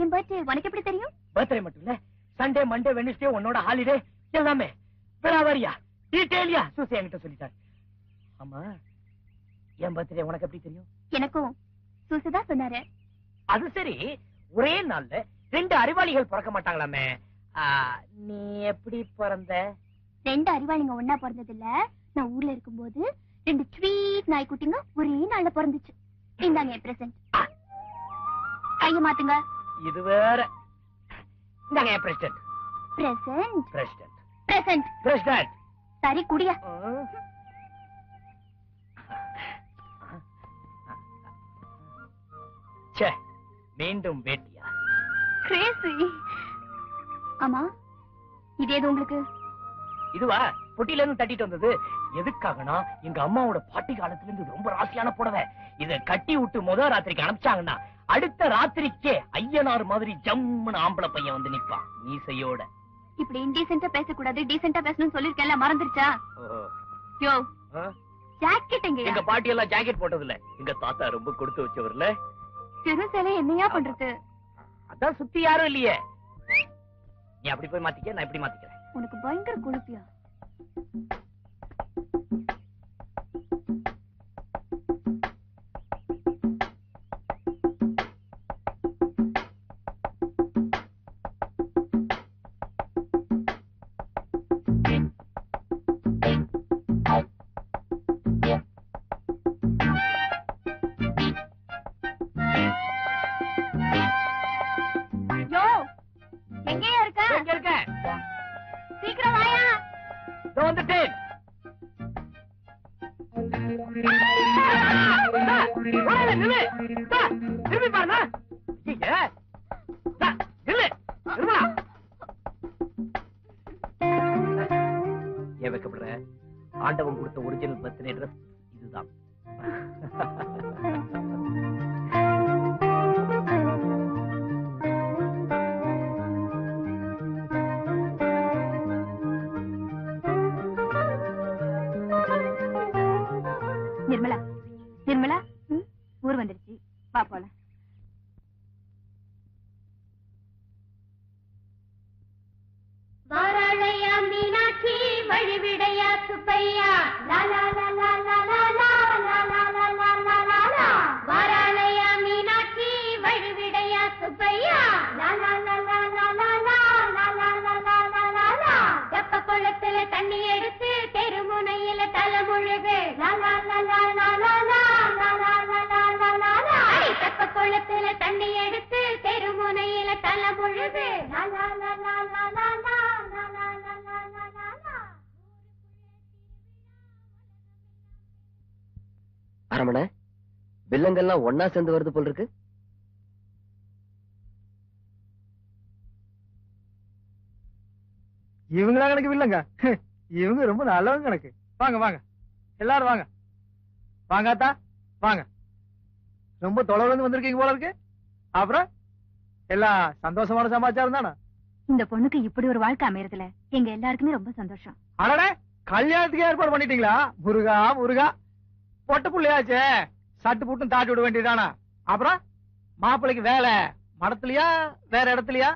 என் பர்த்டே உனக்கு எப்படி தெரியும்? பர்த்டே மட்டும் இல்ல, சண்டே மண்டே வெனஸ்டே உன்னோட ஹாலிடே எல்லாமே விராவரியா டீடைலியா சூசி என்கிட்ட சொல்லிட்டாரு. ஆமா, என் பர்த்டே உனக்கு எப்படி தெரியும்? எனக்கும் சூசிதா சொன்னாரு. அது சரி, ஒரே நாள்ல 2 அறிவாளிகள் பிறக்க மாட்டாங்களாமே. நீ எப்படி பிறந்த? 2 அறிவாளிங்க ஒன்னா பிறந்தது இல்ல. நான் ஊர்ல இருக்கும்போது 2 ஸ்வீட் நாய்க்குட்டிங்க ஒரே நாள்ல பிறந்துச்சு. இந்தாங்க என் பிரசன்ட். கைய மாத்துங்க. இது வேற. இந்தாங்க என் பிரசிடென்ட். பிரசிடென்ட். சரி குடியா. ச்சே, மீண்டும் வேட்டியா? கிரேசி. ஆமா, இது ஏது உங்களுக்கு? இதுவா? பொட்டில இருந்து தட்டிட்டு வந்தது. எதுக்காகனா, எங்க அம்மாவோட பாட்டி காலத்துல இருந்து ரொம்ப ராசியான புடவை. இத கட்டி விட்டு முதல் ராத்திரிக்கு அனுப்பிச்சாங்கன்னா அடுத்த ராத்திரிக்கே ஐயனார் மாதிரி ஜம்முன்னு ஆம்பளை பையன் வந்து நிப்பான் மீசையோட. இப்படி இன்டீசென்ட்டா பேசக்கூடாது, டீசென்ட்டா பேசணும்னு சொல்லிருக்கேன்ல, மறந்துருச்சா? யோ, ஜாக்கெட் எங்க? எங்க பாட்டி எல்லாம் ஜாக்கெட் போட்டது இல்ல. எங்க தாத்தா ரொம்ப கொடுத்து வச்சவர்ல. சிறு சேலை என்னையா பண்றது? அதான் சுத்தி யாரும் இல்லையே. நீ அப்படி போய் மாத்திக்க, நான் இப்படி மாத்திக்கிறேன். உனக்கு பயங்கர குளிப்பியா? வந்துட்டேன். திரும்பி பாருங்க. ஏன் வைக்கப்படுற? ஆண்டவன் கொடுத்த ஒரிஜினல் பர்த்டே ட்ரெஸ் இதுதான். நிர்மலா, நிர்மலா, ஊர் வந்துருச்சு, வா போலாம். வாராளையா மீனாட்சி வழிவிடையா சுப்பையா லாலா லாலா லாலா லாலா லாலா லாலா லா. வாராளையா மீனாட்சி வழிவிடையா சுப்பையா லாலா லாலா லாலா லாலா லாலா லாலா லா. தெப்ப குளத்துல தண்ணி எடுத்து தெருமுனையில தலைமுழுகு லாலா லாலா லாலா லாலா லாலா லாலா லா. தெப்ப குளத்துல தண்ணி எடுத்து தெருமுனையில தலைமுழுகு லாலா லாலா லாலா லா. அரமண, வில்லங்கள்லாம் ஒன்னா சேர்ந்து வருது போல் இருக்கு. இவங்களா கணக்கு இல்லங்க, இவங்க ரொம்ப நல்லவங்க கணக்கு. வாங்க வாங்க எல்லாரும் வாங்க. வாங்காத்தா வாங்க. ரொம்ப தொலைவுல இருந்து வந்திருக்கீங்க போல இருக்கு. அப்புறம் எல்லாம் சந்தோஷமான சமாச்சாரம் தானே? இந்த பொண்ணுக்கு இப்படி ஒரு வாழ்க்கை அமையறதுல எங்க எல்லாருக்குமே ரொம்ப சந்தோஷம். அடடே, கல்யாணத்துக்கு ஏற்பாடு பண்ணிட்டீங்களா? முருகா முருகா, பொட்ட புள்ளையாச்சே, சட்டு புட்டும் தாட்டி விட வேண்டியதானா? அப்புறம் மாப்பிள்ளைக்கு வேலை மடத்துலயா வேற இடத்துலயா?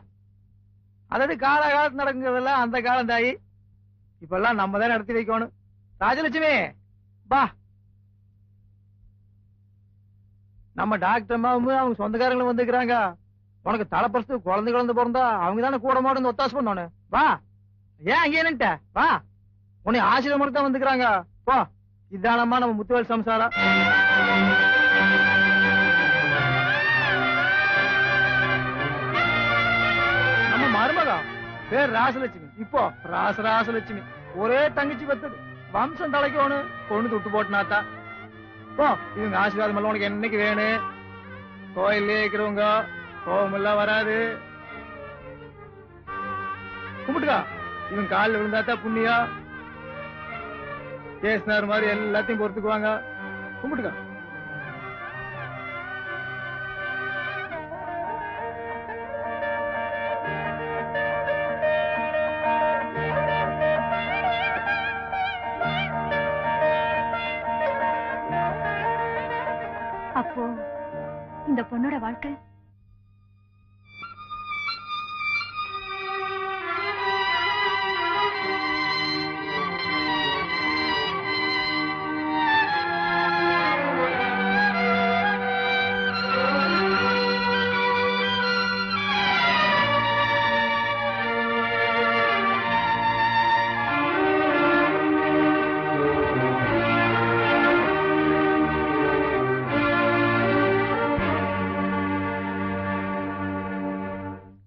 அதாவது காலகாலத்து நடக்குறதெல்லாம் அந்த காலம் தாயி. இப்ப எல்லாம் நம்ம தான் நடத்தி வைக்கணும். ராஜலட்சுமி பா. நம்ம டாக்டர் அம்மாவும் அவங்க சொந்தக்காரங்களும் வந்துக்கிறாங்க. உனக்கு தலைப்பரிசு குழந்தை பிறந்தா அவங்க தானே கூட மாட்டு ஒத்தாசு பண்ணோன்னு. வா, ஏன் அங்கே நின்ட்ட? வா, உன்னை ஆசீர்வாதம் தான் வந்துக்கிறாங்க. போ, இதானம்மா நம்ம முத்துவேல் சம்சாரம். நம்ம மருமகா பேர் ராசலட்சுமி. இப்போ ராசலட்சுமி ஒரே தங்கச்சி பெத்தது. வம்சம் தலைக்கணும், பொண்ணு துட்டு போட்டுனாத்தா. போ, இவங்க ஆசீர்வாதம் எல்லாம் உனக்கு என்னைக்கு வேணும்? கோயிலே இருக்கிறவங்க கோபம் எல்லாம் வராது. கும்பிட்டுக்கா, இவன் காலில் விழுந்தாத்தா புண்ணியா. கேசினார் மாதிரி எல்லாத்தையும் பொறுத்துக்குவாங்க. கும்பிட்டுக்கா. அப்போ இந்த பொண்ணோட வாழ்க்கை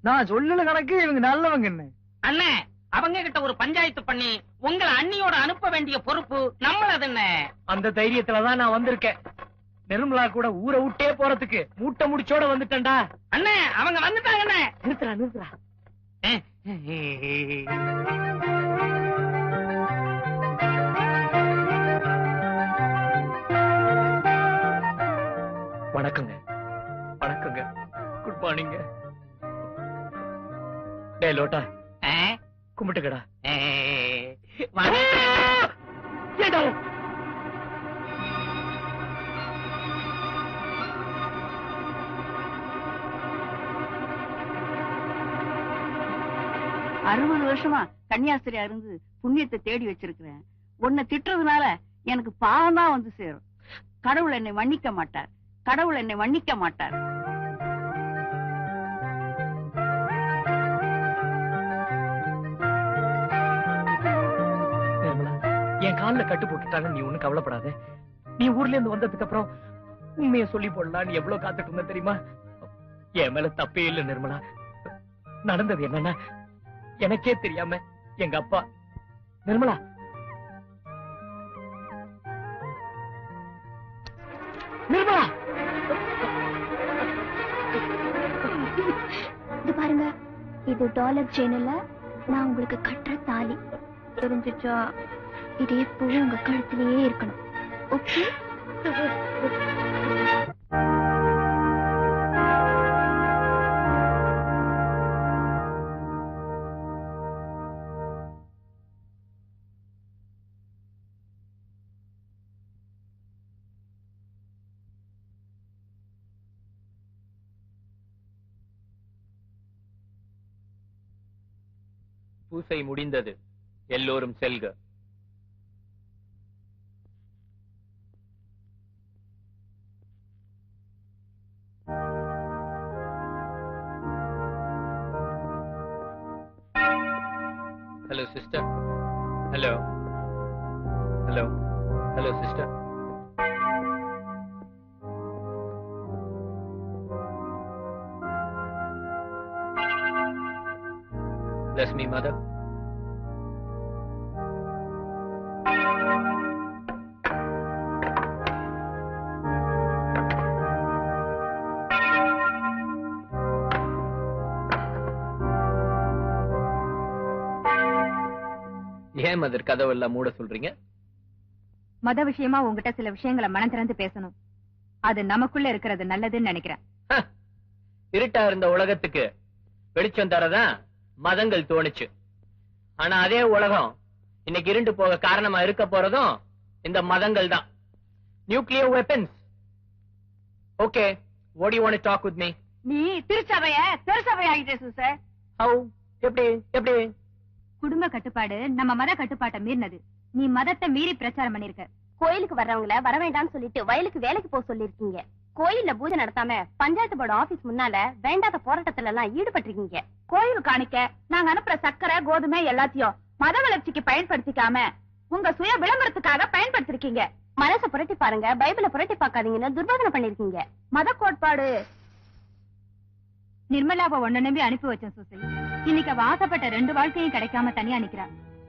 நான் சொல்லல கணக்கு இவங்க நல்லவங்க. அண்ணே, அவங்க கிட்ட ஒரு பஞ்சாயத்து பண்ணி உங்களை அண்ணியோட அனுப்ப வேண்டிய பொறுப்பு நம்மளது. என்ன அந்த தைரியத்துலதான் நான் வந்திருக்கேன். நிர்மலா கூட ஊரை விட்டே போறதுக்கு மூட்டை முடிச்சோட வந்துட்டேன்டா. அண்ணே, அவங்க வந்துட்டாங்க. அண்ணே, நிறுத்துறா. வணக்கங்க. வணக்கங்க. Good morning. டேய் லோட்டா, கும்பிட்டுக்கடா. அறுபது வருஷமா கன்னியாஸ்திரியா இருந்து புண்ணியத்தை தேடி வச்சிருக்கிறேன். உன்னை திட்டுறதுனால எனக்கு பாவம் தான் வந்து சேரும். கடவுள் என்னை மன்னிக்க மாட்டார். கடவுள் என்னை மன்னிக்க மாட்டார். என் காலில் கட்டு போட்டுட்டாங்க, நீ ஒண்ணு கவலைப்படாத. நீ ஊர்ல இருந்து வந்ததுக்கு அப்புறம் உண்மையை சொல்லி போடலாம். நீ எவ்வளவு காத்துட்டு இருந்த தெரியுமா? என் மேல தப்பே இல்லை நிர்மலா. நடந்தது என்னன்னா, எனக்கே தெரியாம எங்க அப்பா நிர்மலா இது டாலர் செயின்ல நான் உங்களுக்கு கட்டுற தாலி. தெரிஞ்சிச்சா? இது எப்பவும் உங்க கழுத்திலேயே இருக்கணும். ஓகே? பூசை முடிந்தது. எல்லோரும் செல்க. Hello sister. Hello hello hello sister. Bless me, mother. ஏன் மதர் கதவெல்லாம் மூட சொல்றீங்க? மத விஷயமா உங்ககிட்ட சில விஷயங்களை மனம் திறந்து பேசணும். அது நமக்குள்ள இருக்கிறது நல்லதுன்னு நினைக்கிறேன். இருட்டா இருந்த உலகத்துக்கு வெளிச்சம் தரதான் மதங்கள் தோணுச்சு. ஆனா அதே உலகம் இன்னைக்கு இருண்டு போக காரணமா இருக்க போறதும் இந்த மதங்கள் தான். Nuclear weapons. Okay, what do you want to talk with me? நீ திருச்சபைய திருச்சபை ஆகிட்டே சார். How? எப்படி எப்படி? குடும்ப கட்டுப்பாடு நம்ம மத கட்டுப்பாட்டை மீறினது. நீ மதத்தை மீறி பிரச்சாரம் பண்ணிருக்க. கோயிலுக்கு வர்றவங்கள வர வேண்டாம்னு சொல்லிட்டு வயலுக்கு வேலைக்கு போக சொல்லிருக்கீங்க. கோயில்ல பூஜை நடத்தாம பஞ்சாயத்து போர்டு ஆபீஸ் முன்னால வேண்டாத போராட்டத்துல எல்லாம் ஈடுபட்டிருக்கீங்க. கோயில் காணிக்க நாங்க அனுப்புற சக்கரை கோதுமை எல்லாத்தையும் மத வளர்ச்சிக்கு பயன்படுத்திக்காம உங்க சுய விளம்பரத்துக்காக பயன்படுத்திருக்கீங்க. மனசை புரட்டி பாருங்க, பைபிளை புரட்டி பார்க்காதீங்கன்னு துர்பாதனை பண்ணிருக்கீங்க. மத கோட்பாடு. நிர்மலாவை ஒன்ன நம்பி அனுப்பி வச்சேன் சூசை. இன்னைக்கு அவ ஆசைப்பட்ட 2 வாழ்க்கையும் கிடைக்காம தனியா நிக்கிறா.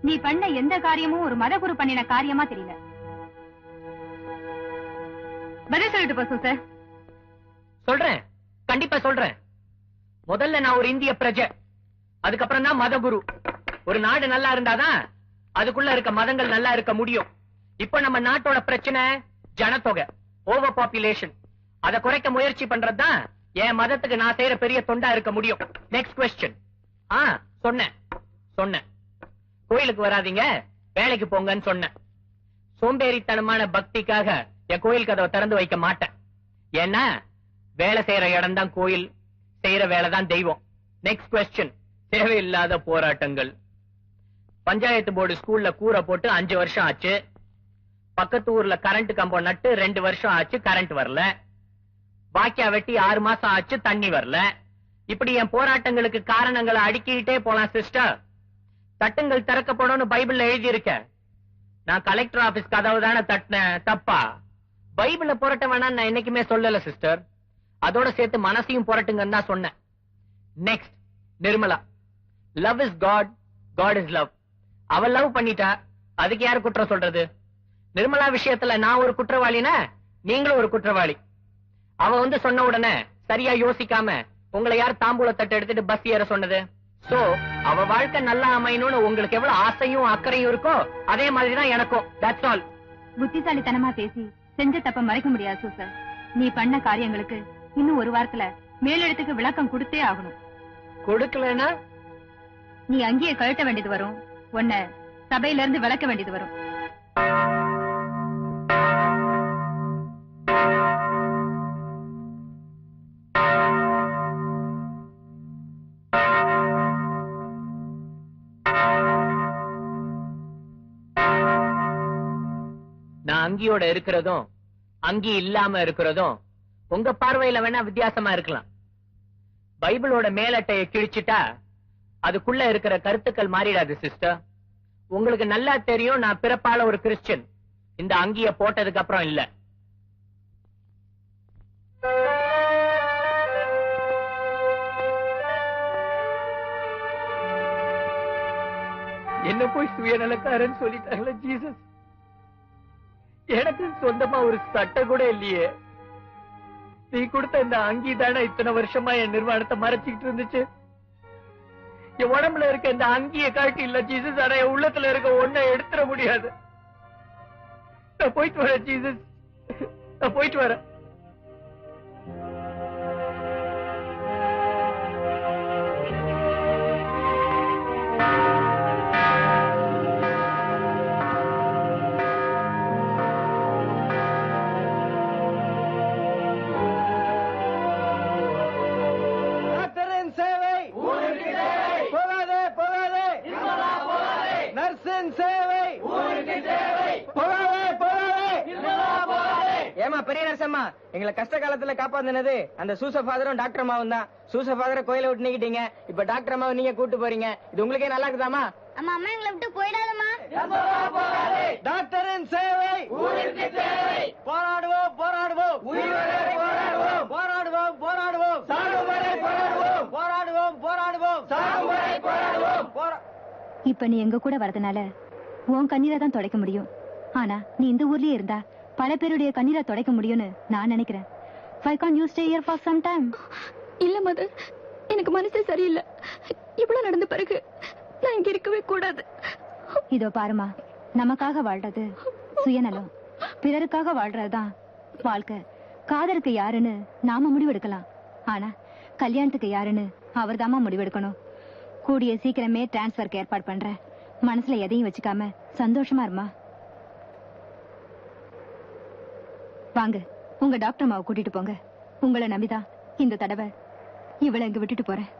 நீ பண்ண எந்த காரியமும் ஒரு மத குரு பண்ணின காரியமா தெரியல. பதில் சொல்லிட்டு போ சூசை. சொல்றேன், கண்டிப்பா சொல்றேன். முதல்ல நான் ஒரு இந்திய பிரஜை, அதுக்கப்புறம் தான் மத குரு. ஒரு நாடு நல்லா இருந்தாதான் அதுக்குள்ள இருக்க மதங்கள் நல்லா இருக்க முடியும். இப்ப நம்ம நாட்டோட பிரச்சனை ஜனத்தொகை, ஓவர் பாப்புலேஷன். அதை குறைக்க முயற்சி பண்றதுதான் என் மதத்துக்கு நான் செய்யற பெரிய தொண்டா இருக்க முடியும். Next question. சொன்னேன் கோயிலுக்கு வராதீங்க, வேலைக்கு போங்கன்னு சொன்னேன். சோம்பேறித்தனமான பக்திக்காக என் கோயில் கதவை திறந்து வைக்க மாட்டேன். ஏன்னா வேலை செய்யற இடம் தான் கோயில், செய்யற வேலை தான் தெய்வம். Next question. தேவையில்லாத போராட்டங்கள். பஞ்சாயத்து போர்டு ஸ்கூல்ல கூரை போட்டு 5 வருஷம் ஆச்சு. பக்கத்து ஊர்ல கரண்ட் கம்பம் நட்டு 2 வருஷம் ஆச்சு, கரண்ட் வரல. பாக்கியா வெட்டி 6 மாசம் ஆச்சு, தண்ணி வரல. இப்படி என் போராட்டங்களுக்கு காரணங்களை அடுக்கிட்டே போலாம் சிஸ்டர். தட்டுங்கள் திறக்கப்படும் பைபிள்ல எழுதி இருக்க. நான் கலெக்டர் ஆபீஸ் கதவு தானே தட்டினேன், தப்பா? பைபிள்ல புரட்ட வேணாம் நான் என்னைக்குமே சொல்லல சிஸ்டர். அதோட சேர்த்து மனசையும் புரட்டுங்கன்னு தான் சொன்னேன். Next, Nirmala. Love is God, God is love. அவ லவ் பண்ணிட்டா, அதுக்கு யாரு குற்றம் சொல்றது? நிர்மலா விஷயத்துல நான் ஒரு குற்றவாளினா நீங்களும் ஒரு குற்றவாளி. அவ வந்து சொன்ன உடனே சரியா யோசிக்காம உங்களை யார் தாம்பூல தட்டு எடுத்துட்டு பஸ் ஏற சொன்னது? சோ அவ வாழ்க்கை நல்லா அமையணும்னு உங்களுக்கு எவ்வளவு ஆசையும் அக்கறையும் இருக்கோ அதே மாதிரிதான் எனக்கும். That's all. புத்திசாலித்தனமா பேசி செஞ்ச தப்ப மறைக்க முடியாது சூசர். நீ பண்ண காரியங்களுக்கு இன்னும் ஒரு வாரத்துல மேலிடத்துக்கு விளக்கம் கொடுத்தே ஆகணும். கொடுக்கலனா நீ அங்கேயே கழட்ட வேண்டியது வரும். உன்னை சபையில இருந்து விளக்க வேண்டியது வரும். நான் அங்கியோட இருக்கிறதும் அங்கி இல்லாம இருக்கிறதும் உங்க பார்வையில வேணா வித்தியாசமா இருக்கலாம். பைபிளோட மேலட்டையை கிழிச்சிட்டா அதுக்குள்ள இருக்கிற கருத்துக்கள் மாறிடாது சிஸ்டர். உங்களுக்கு நல்லா தெரியும் நான் பிறப்பால ஒரு கிறிஸ்டியன். இந்த அங்கிய போட்டதுக்கு அப்புறம் இல்ல. என்ன போய் சுயநலக்காரன் சொல்லிட்டாங்களே ஜீசஸ். எனக்கு சொந்தமா ஒரு சட்டை கூட இல்லையே. நீ கொடுத்த இந்த அங்கி தானே இத்தனை வருஷமா என் நிர்வாணத்தை மறைச்சிக்கிட்டு இருந்துச்சு. என் உடம்புல இருக்க இந்த அங்கிய காட்டி இல்ல ஜீசஸ். ஆனா என் உள்ளத்துல இருக்க ஒன்ன எடுத்துட முடியாது. நான் போயிட்டு வரேன் ஜீசஸ், நான் போயிட்டு வரேன். ஏமா பெரிய நரசம்மா, எங்களை கஷ்ட காலத்துல காப்பாத்தினது அந்த சூசப் ஃபாதரும் டாக்டர் அம்மாவும் தான். சூசப் ஃபாதரை கோயிலை விட்டு நீக்கிட்டீங்க, இப்ப டாக்டர் அம்மாவை நீங்க கூட்டு போறீங்க. இது உங்களுக்கே நல்லா இருக்குதாமா? அம்மா அம்மா எங்களை விட்டு போயிடாதம்மா. டாக்டரின் சேவை ஊருக்கு தேவை. போராடுவோம் போராடுவோம் போராடுவோம் போராடுவோம் போராடுவோம் சாகும் வரை போராடுவோம் போராடுவோம் போராடுவோம் சாகும் வரை போராடுவோம். இப்ப நீ எங்க கூட வரதுனால உன் கண்ணீரை தான் துடைக்க முடியும். ஆனா நீ இந்த ஊர்லயே இருந்தா பல பேருடைய கண்ணீரை துடைக்க முடியும்னு நான் நினைக்கிறேன். Why can't you stay here for some time? இல்ல மதர், எனக்கு மனசே சரியில்லை. இவ்வளவு நடந்த பிறகு நான் இங்க இருக்கவே கூடாது. இதோ பாருமா, நமக்காக வாழ்றது சுயநலம், பிறருக்காக வாழ்றதுதான் வாழ்க்கை. காதலுக்கு யாருன்னு நாம முடிவெடுக்கலாம், ஆனா கல்யாணத்துக்கு யாருன்னு அவர்தாமா முடிவெடுக்கணும். கூடிய சீக்கிரமே டிரான்ஸ்பருக்கு ஏற்பாடு பண்றேன். மனசுல எதையும் வச்சுக்காம சந்தோஷமா இருமா. வாங்க, உங்க டாக்டர் அம்மாவை கூட்டிட்டு போங்க. உங்களை நம்பிதான் இந்த தடவை இவளை இங்க விட்டுட்டு போறேன்.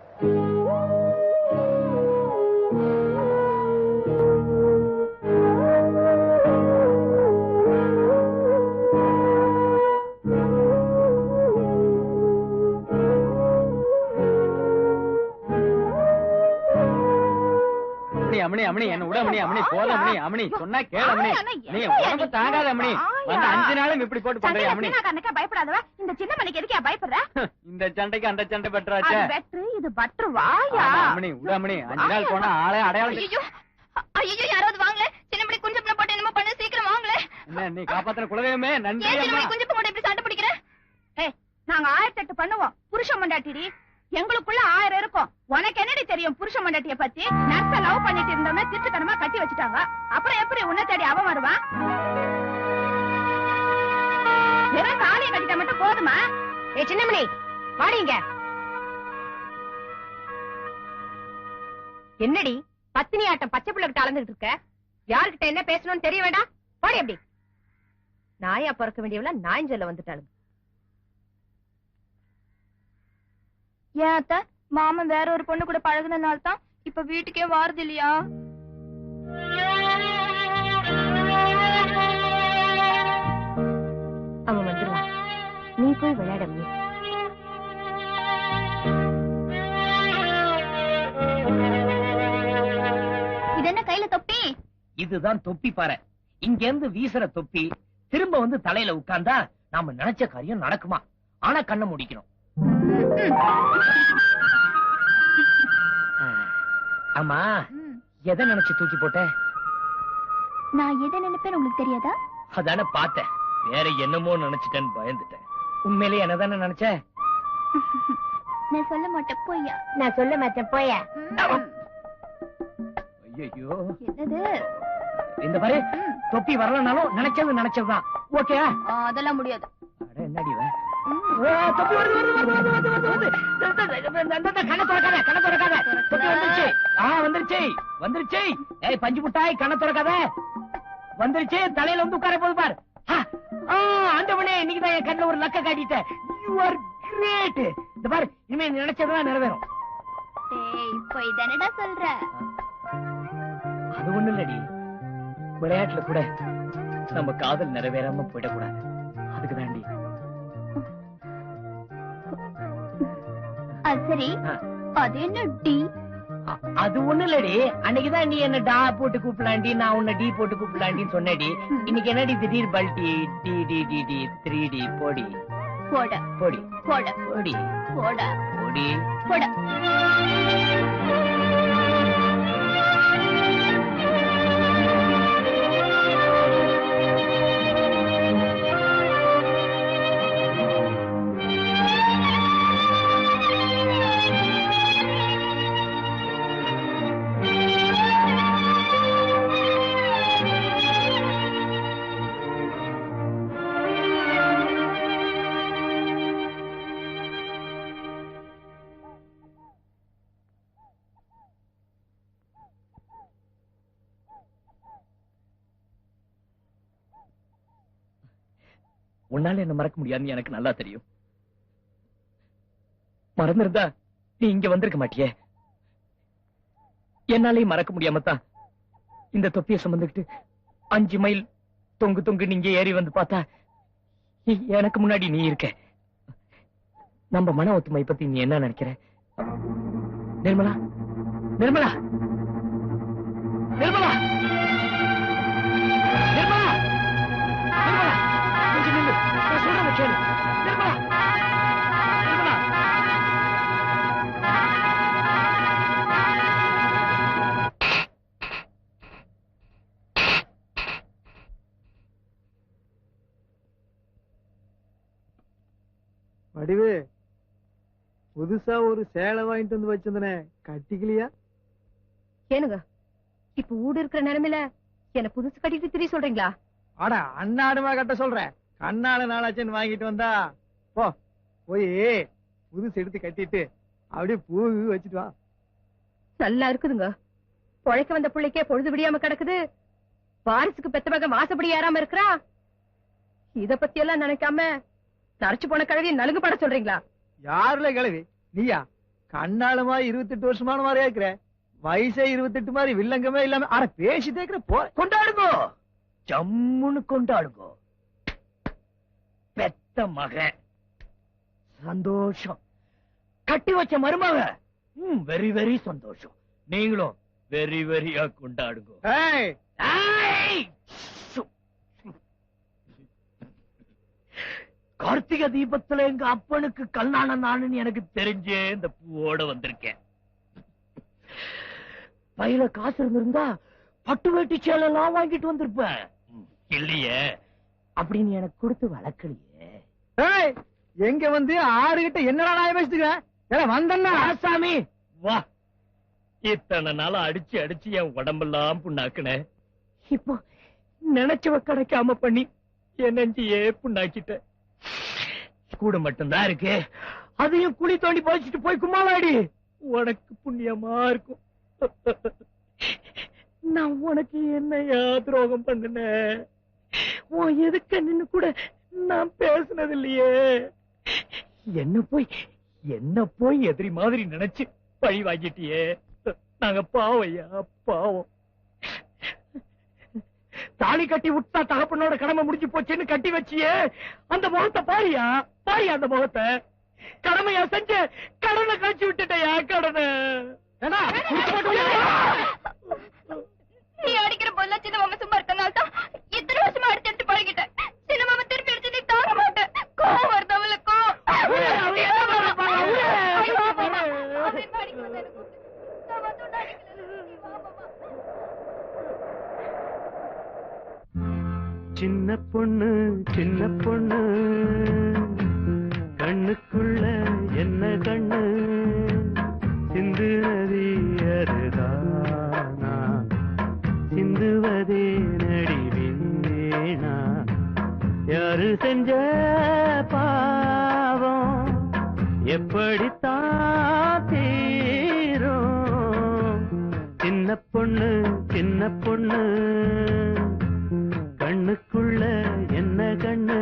அம்மணி அம்மணி என்ன விட அம்மணி அம்மணி போத அம்மணி அம்மணி சொன்னா கேள அம்மணி. நீ உடம்பு தாங்காத அம்மணி. வந்து 5 நாளும் இப்படி போட்டு பண்றியா அம்மணி? பயப்படாதவ இந்த சின்ன மணிக்கு எதுக்கே பயப்படுற? இந்த சண்டைக்கு அந்த சண்டை பெட்டராச்சே. இது பட்ரு வாயா அம்மணி விட அம்மணி. 5 நாள் போனா ஆளே அடையாளம். ஐயோ யாராவது வாங்கல. சின்ன மணி குஞ்சு போட்டு என்னமோ பண்ண, சீக்கிரம் வாங்கல. என்ன நீ காப்பாத்துற குலதெய்வமே நன்றி அம்மா. குஞ்சு போட்டு இப்படி சண்டை பிடிக்கிற? ஏய், நாங்க 1008 பண்ணுவோம். புருஷன் மண்டாட்டிடி எங்களுக்குள்ள 1000 இருக்கும். உனக்கு என்னடி தெரியும் புருஷன் மண்டாட்டிய பத்தி? நர்ஸ லவ் பண்ணிட்டு இருந்தோமே திருட்டுத்தனமா கட்டி வச்சுட்டாங்க. அப்புறம் எப்படி உன்னை தேடி அவன் வருவான்? வெறும் தாலியை கட்டிட்டா மட்டும் போதுமா? ஏ சின்னமணி, வாடிங்க. என்னடி பத்தினி ஆட்டம் பச்சை பிள்ளைகிட்ட அளந்துட்டு இருக்க? யாருக்கிட்ட என்ன பேசணும்னு தெரிய வேண்டாம்? வாடி. எப்படி நாயா பிறக்க வேண்டியவள நாயஞ்சொல்ல வந்துட்டாளுங்க. ஏன் அத்த, மாமன் வேற ஒரு பொண்ணு கூட பழகுனனால தான் இப்ப வீட்டுக்கே வாரது இல்லையா? அவன் வந்துருவான், நீ போய் விளையாட. இது என்ன கையில தொப்பி? இதுதான் தொப்பி பாறை. இங்க இருந்து வீசுற தொப்பி திரும்ப வந்து தலையில உட்கார்ந்தா நாம நினைச்ச காரியம் நடக்குமா? ஆனா கண்ணை முடிக்கணும். ஆமா, எதை நினைச்சு தூக்கி போட்ட? நான் எதை நினைப்பேன் உங்களுக்கு தெரியாதா? அதான பார்த்தேன். வேற என்னமோ நினைச்சிட்டேன்னு பயந்துட்டேன். உண்மையிலேயே என்னதானே நினைச்ச? நான் சொல்ல மாட்டேன் போய்யா. நான் சொல்ல மாட்டேன் போயா. ஐயோ, என்னது? இந்த பாரு, தொப்பி வரலனாலும் நினைச்சதுதான். ஓகே, அதெல்லாம் முடியாது. என்னடி தொப்பி வருது வருது வருது வருது வருது வருது. கண்ணை திறக்காத, கண்ணை திறக்காத. தொப்பி வந்துருச்சு. வந்துருச்சு வந்துருச்சு. ஏய் பஞ்சு முட்டாய், கண்ணை திறக்காத. வந்துருச்சு. தலையில வந்து உட்கார போது பார். ஆண்டவனே, இன்னைக்குதான் என் கண்ணுல ஒரு லக்க காட்டிட்டேன். You are great. இந்த பாரு, இனிமே நினைச்சதுதான் நிறைவேறும். இப்போ இதனடா சொல்ற? அது ஒண்ணு இல்லடி, விளையாட்டுல கூட நம்ம காதல் நிறைவேறாம போயிடக்கூடாது. அதுக்கு தாண்டி. சரி, அது என்ன டி? அது ஒண்ணு இல்லடி, அன்னைக்குதான் நீ என்ன டா போட்டு கூப்பிடலாண்டி, நான் உன்ன டி போட்டு கூப்பிடலாண்டின்னு சொன்னடி. இன்னைக்கு என்னடி திடீர் பல்டி? D D D D 3D. போடி போட போடி போட போடி போட போடி போட. உன்னால என்ன மறக்க முடியாதுன்னு எனக்கு நல்லா தெரியும். மறந்திருந்தா நீ இங்க வந்திருக்க மாட்டியே. என்னாலையும் மறக்க முடியாமத்தான் இந்த தொப்பியை சுமந்துக்கிட்டு 5 மைல் தொங்கு தொங்கு நீங்க ஏறி வந்து பார்த்தா எனக்கு முன்னாடி நீ இருக்க. நம்ம மன ஒத்துமை பத்தி நீ என்ன நினைக்கிற? நிர்மலா, நிர்மலா, நிர்மலா, நிர்மலா, நிர்மலா, கொஞ்சம் நில்லு. நான் சொல்றேன் கேளு. நிர்மலா, நிர்மலா. வடிவு, புதுசா ஒரு சேலை வாங்கிட்டு வந்து வச்சிருந்தனே, கட்டிக்கலையா? ஏனுங்க இப்ப ஊடு இருக்கிற நிலைமையில என்ன புதுசு கட்டிட்டு திரி சொல்றீங்களா? ஆடா அண்ணாடுமா கட்ட சொல்றேன். கண்ணால நாளாச்சுன்னு வாங்கிட்டு வந்தா போ, போய் புதுசு எடுத்து கட்டிட்டு அப்படியே பூ வச்சுட்டு வா. நல்லா இருக்குதுங்க. பொழைக்க வந்த பிள்ளைக்கே பொழுது விடியாம கிடக்குது. வாரிசுக்கு பெத்த மகன் வாசப்படி ஏறாம இருக்கிறா. இத பத்தி எல்லாம் நினைக்காம நரைச்சு போன கழுவி நலுங்கு பட சொல்றீங்களா? யாருல கிழவி? நீயா? கண்ணால மாதிரி 28 வருஷமான மாதிரியா இருக்கிற. வயசே 28 மாதிரி வில்லங்கமே இல்லாம ஆனா பேசிட்டே இருக்கிற. போ, கொண்டாடுங்கோ, ஜம்முன்னு கொண்டாடுங்கோ. பெத்த மகன் சந்தோஷம், கட்டி வச்ச மருமக வெரி வெரி சந்தோஷம். நீங்களும் வெரி வெரியா கொண்டாடுங்கோ. கார்த்திகை தீபத்துல எங்க அப்பனுக்கு கல்யாணம் நானுன்னு எனக்கு தெரிஞ்சே இந்த பூவோட வந்திருக்கேன். பையில காசு இருந்திருந்தா பட்டு வேட்டி சேலெல்லாம் வாங்கிட்டு வந்திருப்பேன். இல்லையே, அப்படின்னு எனக்கு கொடுத்து வளர்க்கலையே. எங்க வந்து ஆறுகிட்ட என்னடா நாய பேசிட்டு வந்தா சாமி வா. இத்தனை நாள அடிச்சு அடிச்சு என் உடம்பெல்லாம் புண்ணாக்குன. இப்போ நினைச்சவ கிடைக்காம பண்ணி என் நெஞ்சியே புண்ணாக்கிட்ட. கூட மட்டும்தான் இருக்கு, அதையும் குழி தோண்டி போச்சுட்டு போய் கும்மாவாடி. உனக்கு புண்ணியமா இருக்கும். நான் உனக்கு என்னையா துரோகம் பண்ணுனேன்? உன் எதுக்க நின்னு கூட நான் பேசுனது இல்லையே. என்ன போய் எதிரி மாதிரி நினைச்சு பழி வாங்கிட்டியே. நாங்க பாவம் ஐயா, பாவம். தாலி கட்டி விட்டா தகப்பனோட கடமை முடிஞ்சு போச்சுன்னு கட்டி வச்சியே, அந்த முகத்தை பாரியா, பாரியா அந்த முகத்தை. கடமையா செஞ்ச கடனை கழிச்சு விட்டுட்டயா கடனை. நீ அடிக்கிற போல சின்ன மாமா சும்மா இருக்கனால தான் இத்தனை வருஷமா அடிச்சு எடுத்து பழகிட்டேன். சின்ன மாமா திருப்பி அடிச்சு நீ தாங்க மாட்டேன். கோவம் வருது அவளுக்கும். சின்ன பொண்ணு சின்ன பொண்ணு கண்ணுக்குள்ள என்ன கண்ணு சிந்து நதி அருதானா சிந்துவதே நடிவினேனா யாரு செஞ்ச பாவம் எப்படித்தான் தீரும் சின்ன பொண்ணு கண்ணுக்குள்ள என்ன கண்ணு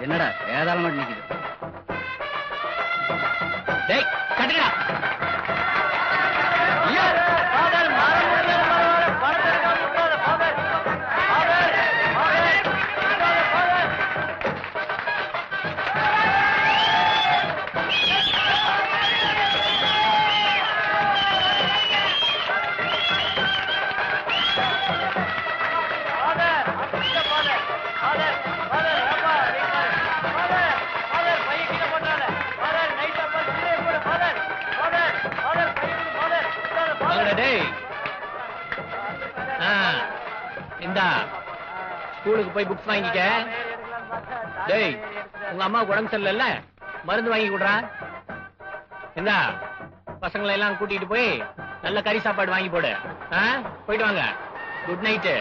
என்னடா ஏதாளம் மட்டும் நிக்குது. டேய் கட்டுடா. இந்தா ஸ்கூலுக்கு போய் புக்ஸ் வாங்கிக்க. டேய் உங்க அம்மாவுக்கு உடம்பு சரியில்லைல்ல, மருந்து வாங்கி கொடுறா. இந்தா பசங்களை எல்லாம் கூட்டிட்டு போய் நல்ல கறி சாப்பாடு வாங்கி போடு. போயிட்டு வாங்க. Good night.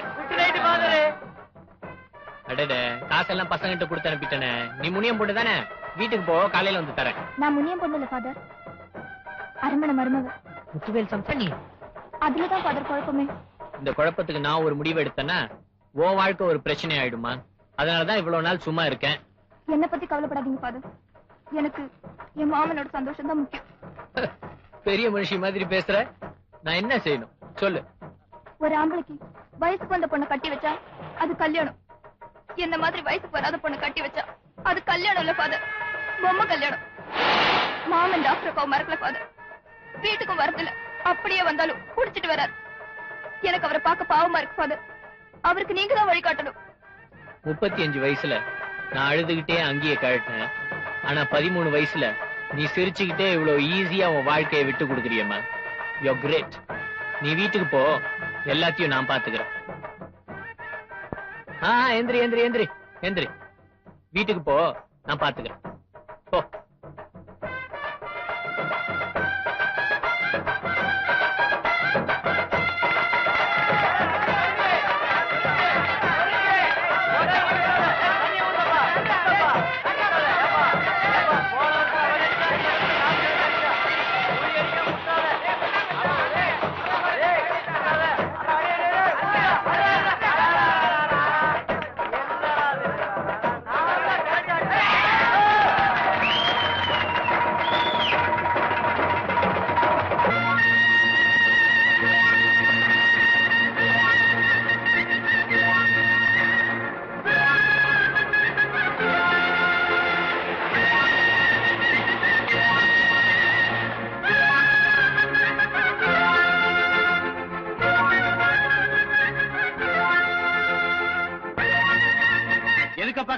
அடடே காசெல்லாம் பசங்கிட்ட கொடுத்து அனுப்பிட்டேனே. நீ முனியம் போட்டு தானே, வீட்டுக்கு போ, காலையில வந்து தரேன். நான் முனியம் பொண்ணு ஃபாதர், அரண்மனை மருமக முத்துவேல் சம்சனி. அதுலதான் ஃபாதர் குழப்பமே. இந்த குழப்பத்துக்கு நான் ஒரு முடிவு எடுத்தேன்னா உன் வாழ்க்கை ஒரு பிரச்சனை ஆயிடுமா. அதனாலதான் இவ்வளவு நாள் சும்மா இருக்கேன். என்ன பத்தி கவலைப்படாதீங்க ஃபாதர், எனக்கு என் மாமனோட சந்தோஷம் தான் முக்கியம். பெரிய மனுஷி மாதிரி பேசுற. நான் என்ன செய்யணும் சொல்லு. ஒரு ஆம்பளைக்கு வயசுக்கு வந்த பொண்ணை கட்டி வச்சா அது கல்யாணம். என்ன மாதிரி வயசுக்கு வராத பொண்ணை கட்டி வச்சா அது கல்யாணம் இல்ல ஃபாதர், பொம்மை கல்யாணம். மாமன் டாக்டர் மறக்கல ஃபாதர், வீட்டுக்கும் வரதில்ல. அப்படியே வந்தாலும் குடிச்சிட்டு வராரு. எனக்கு அவரை பார்க்க பாவமா இருக்கு ஃபாதர், அவருக்கு நீங்க தான் வழிகாட்டணும். 35 வயசுல நான் அழுதுகிட்டே அங்கேயே கழட்டினேன். ஆனா 13 வயசுல நீ சிரிச்சுக்கிட்டே இவ்வளவு ஈஸியா உன் வாழ்க்கையை விட்டு கொடுக்குறியம்மா. You are great. நீ வீட்டுக்கு போ, எல்லாத்தையும் நான் பாத்துக்கிறேன். எந்திரி எந்திரி எந்திரி எந்திரி. வீட்டுக்கு போ, நான் பாத்துக்கிறேன். போ.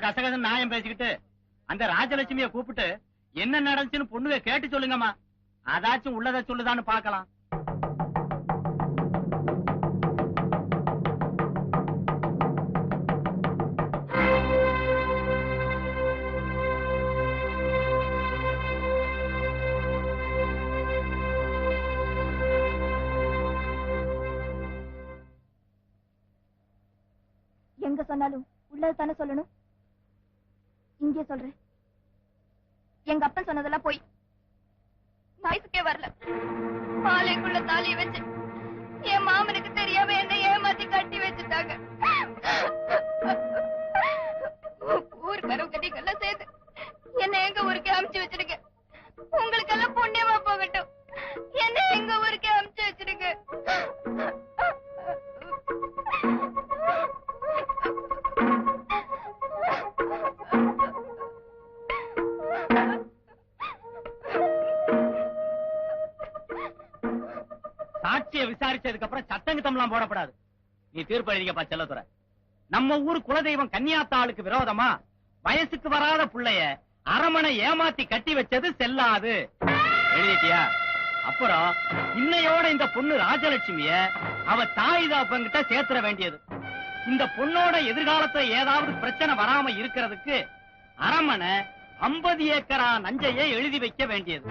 கசகசன் நியாயம் பேசிக்கிட்டு அந்த ராஜலட்சுமிய கூப்பிட்டு என்ன நடந்துச்சுன்னு பொண்ணுங்க கேட்டு சொல்லுங்கம்மா. அதாச்சும் உள்ளத சொல்லுதான்னு பாக்கலாம். எங்க சொன்னாலும் உள்ளது தானே சொல்லணும். இங்கே சொல்றேன், எங்க அப்பன் சொன்னதெல்லாம் போய் வயசுக்கே வரல. மாலைக்குள்ள தாலியை வச்சு என் மாமனுக்கு தெரியாம என்ன ஏமாத்தி கட்டி வச்சுட்டாங்க. ஊருக்கு வரவங்க நீங்க எல்லாம் சேர்ந்து என்ன எங்க ஊருக்கே அமுச்சு வச்சிருக்க. உங்களுக்கு எல்லாம் புண்ணியமா போகட்டும். என்ன எங்க ஊருக்கே அமுச்சு வச்சிருக்க. சாட்சியை விசாரிச்சதுக்கு அப்புறம் சட்டங்கிட்டம்லாம் போடப்படாது. நீ தீர்ப்பு எழுதிக்கப்பா செல்லத்துறை. நம்ம ஊர் குலதெய்வம் கன்னியாத்தாளுக்கு விரோதமா வயசுக்கு வராத புள்ளைய அரமனை ஏமாத்தி கட்டி வச்சது செல்லாது. எழுதிட்டியா? அப்புறம் இன்னையோட இந்த பொண்ணு ராஜலட்சுமிய அவ தாய் தாப்பங்கிட்ட சேர்த்துற வேண்டியது. இந்த பொண்ணோட எதிர்காலத்துல ஏதாவது பிரச்சனை வராம இருக்கிறதுக்கு அரமனை 50 ஏக்கரா நஞ்சையே எழுதி வைக்க வேண்டியது.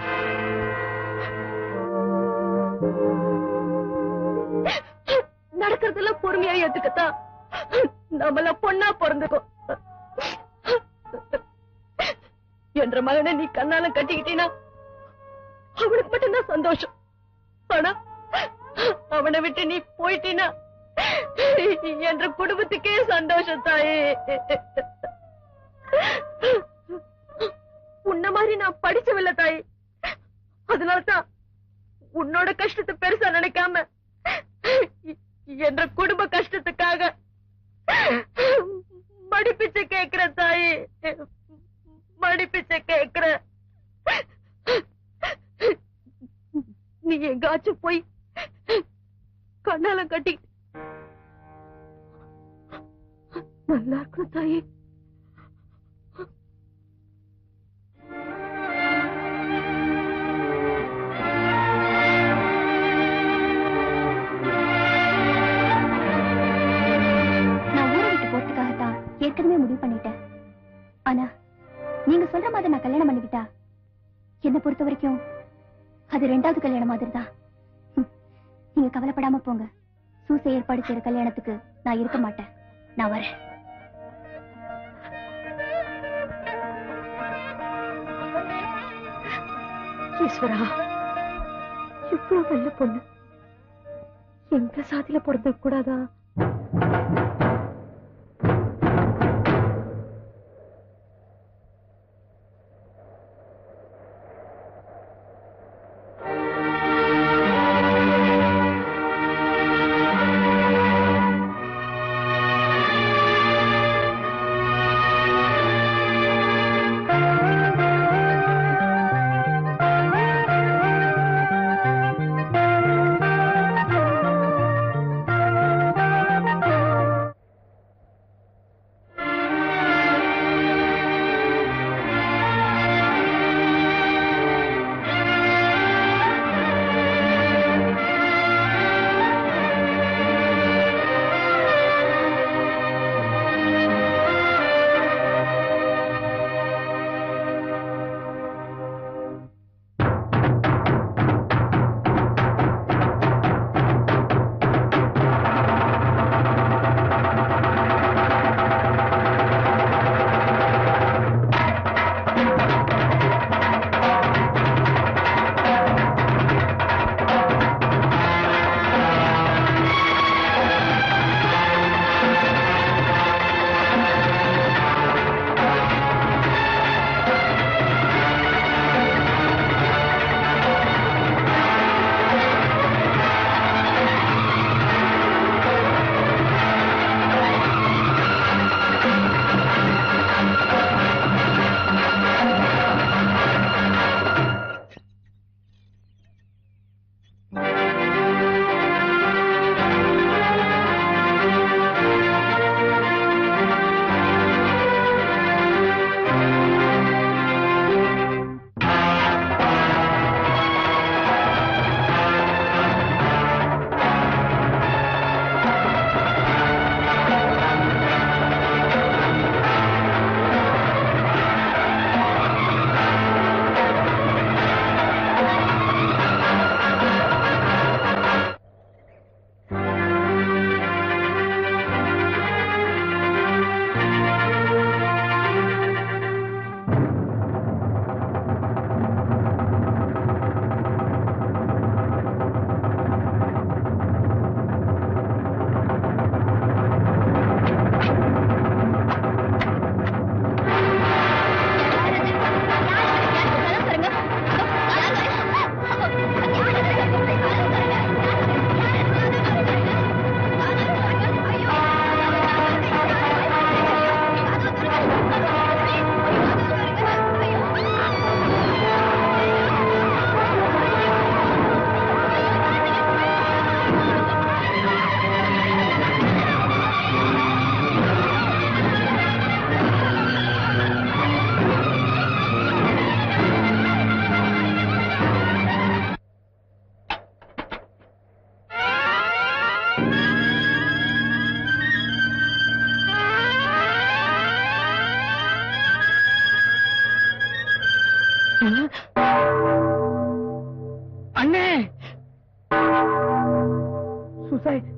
நடக்கிறதெல்லாம் பொறுமையா ஏத்துக்கத்தான் நம்மள பொண்ணா பிறந்துக்கோ. என்ற மகனை நீ கண்ணால கட்டிக்கிட்டீனா அவனுக்கு மட்டும்தான் சந்தோஷம். ஆனா அவனை விட்டு நீ போயிட்டீனா என்ற குடும்பத்துக்கே சந்தோஷம் தாயே. உன்ன மாதிரி நான் படிச்சவில்லை தாயே. அதனாலதான் உன்னோட கஷ்டத்தை பெருசா நினைக்காம என்ற குடும்ப கஷ்டத்துக்காக மடிப்பிச்சை கேக்குற தாயே, மடிப்பிச்சை கேக்குற. நீ எங்காச்சும் போய் கண்ணால கட்டி நல்லா இருக்கணும் தாயே. ஏற்கனவே முடிவு பண்ணிட்டேன். ஆனா நீங்க சொல்ற மாதிரி நான் கல்யாணம் பண்ணிக்கிட்டா என்ன பொறுத்த வரைக்கும் அது 2வது கல்யாணம் மாதிரி தான். நீங்க கவலைப்படாம போங்க. சூசை ஏற்பாடு செய்யற கல்யாணத்துக்கு நான் இருக்க மாட்டேன். நான் வரேன். ஈஸ்வரா, இவ்வளவு நல்ல பொண்ணு எங்க சாதியில பிறந்த கூடாதா? அண்ணே சூசைட்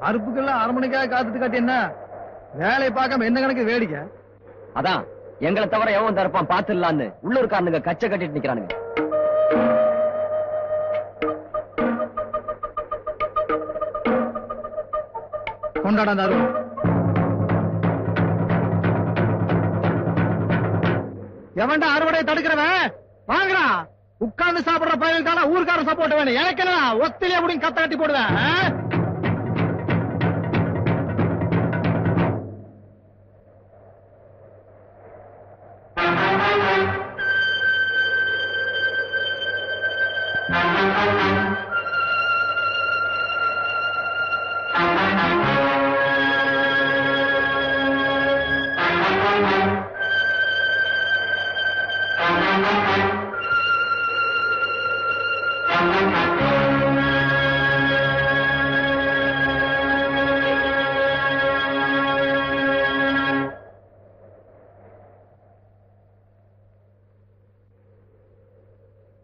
அறுப்புக்கெல்லாம் 1/2 மணிக்காக காத்துட்டு காட்டி என்ன வேலையை பார்க்காம என்ன கணக்கு வேடிக்கை? அதான் எங்களை தவிர எவன் தரப்பான் பாத்துடலான்னு உள்ளூர்காரனுங்க கச்சை கட்டிட்டு நிக்கிறானுங்க. கொண்டாடா அந்த அருவம். எவன்டா அறுவடையை தடுக்கிறவன்? வாங்கடா. உட்கார்ந்து சாப்பிடுற பயிர்கள் தானே ஊருக்காரன் சப்போர்ட் வேணும். எனக்கு ஒத்திலே அப்படின்னு கத்த கட்டி போடுவேன்.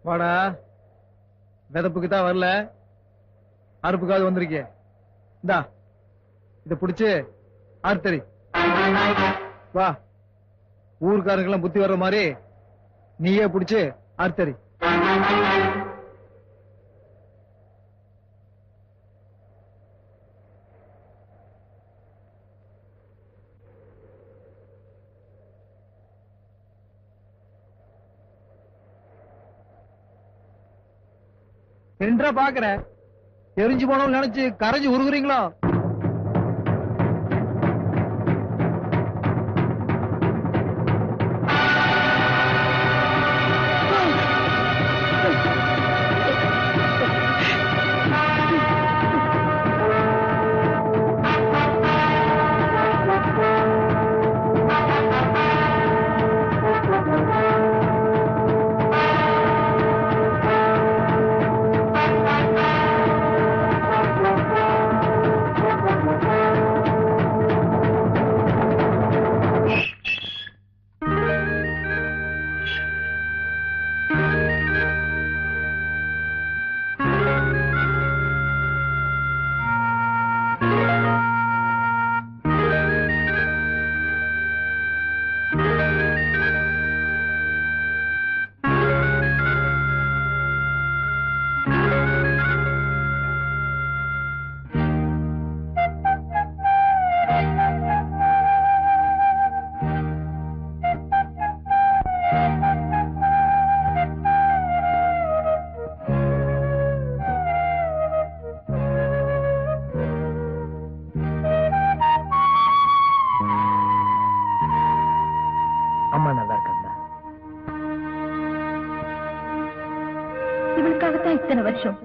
வாடா, விதப்புக்கு தான் வரல, அறுப்புக்காவது வந்திருக்கே. இந்தா இத புடிச்சு ஆர்த்தரி வா. ஊருக்காரங்கெல்லாம் புத்தி வர்ற மாதிரி நீயே புடிச்சு ஆர்த்தரி. என்றா பாக்குற எரிஞ்சு போனோம் நினைச்சு கரைஞ்சு உருகுறீங்களோ? இத்தனை வருஷம்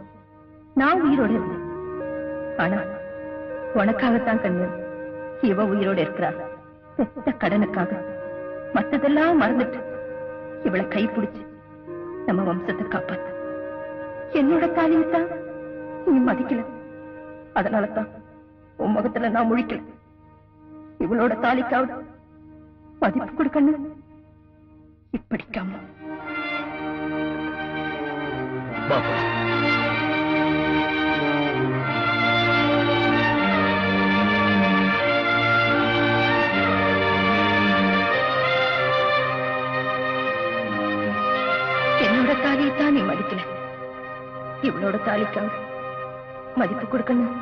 நான் உயிரோட இருந்தேன். ஆனா உனக்காகத்தான் கண்ணு இவ உயிரோட இருக்கிறாள். பெத்த கடனுக்காக மத்ததெல்லாம் மறந்துட்டு இவளை கைப்பிடிச்சு நம்ம வம்சத்தை காப்பாத்த. என்னோட தாலியத்தான் நீ மதிக்கல, அதனாலதான் உன் முகத்துல நான் முழிக்கல. இவளோட தாலிக்காவது மதிப்பு கொடுக்கணும். இப்படிக்காம என்னோட தாலியைத்தான் நீ மதிக்கல, இவளோட தாலிக்காவது மதிப்பு கொடுக்கணும்.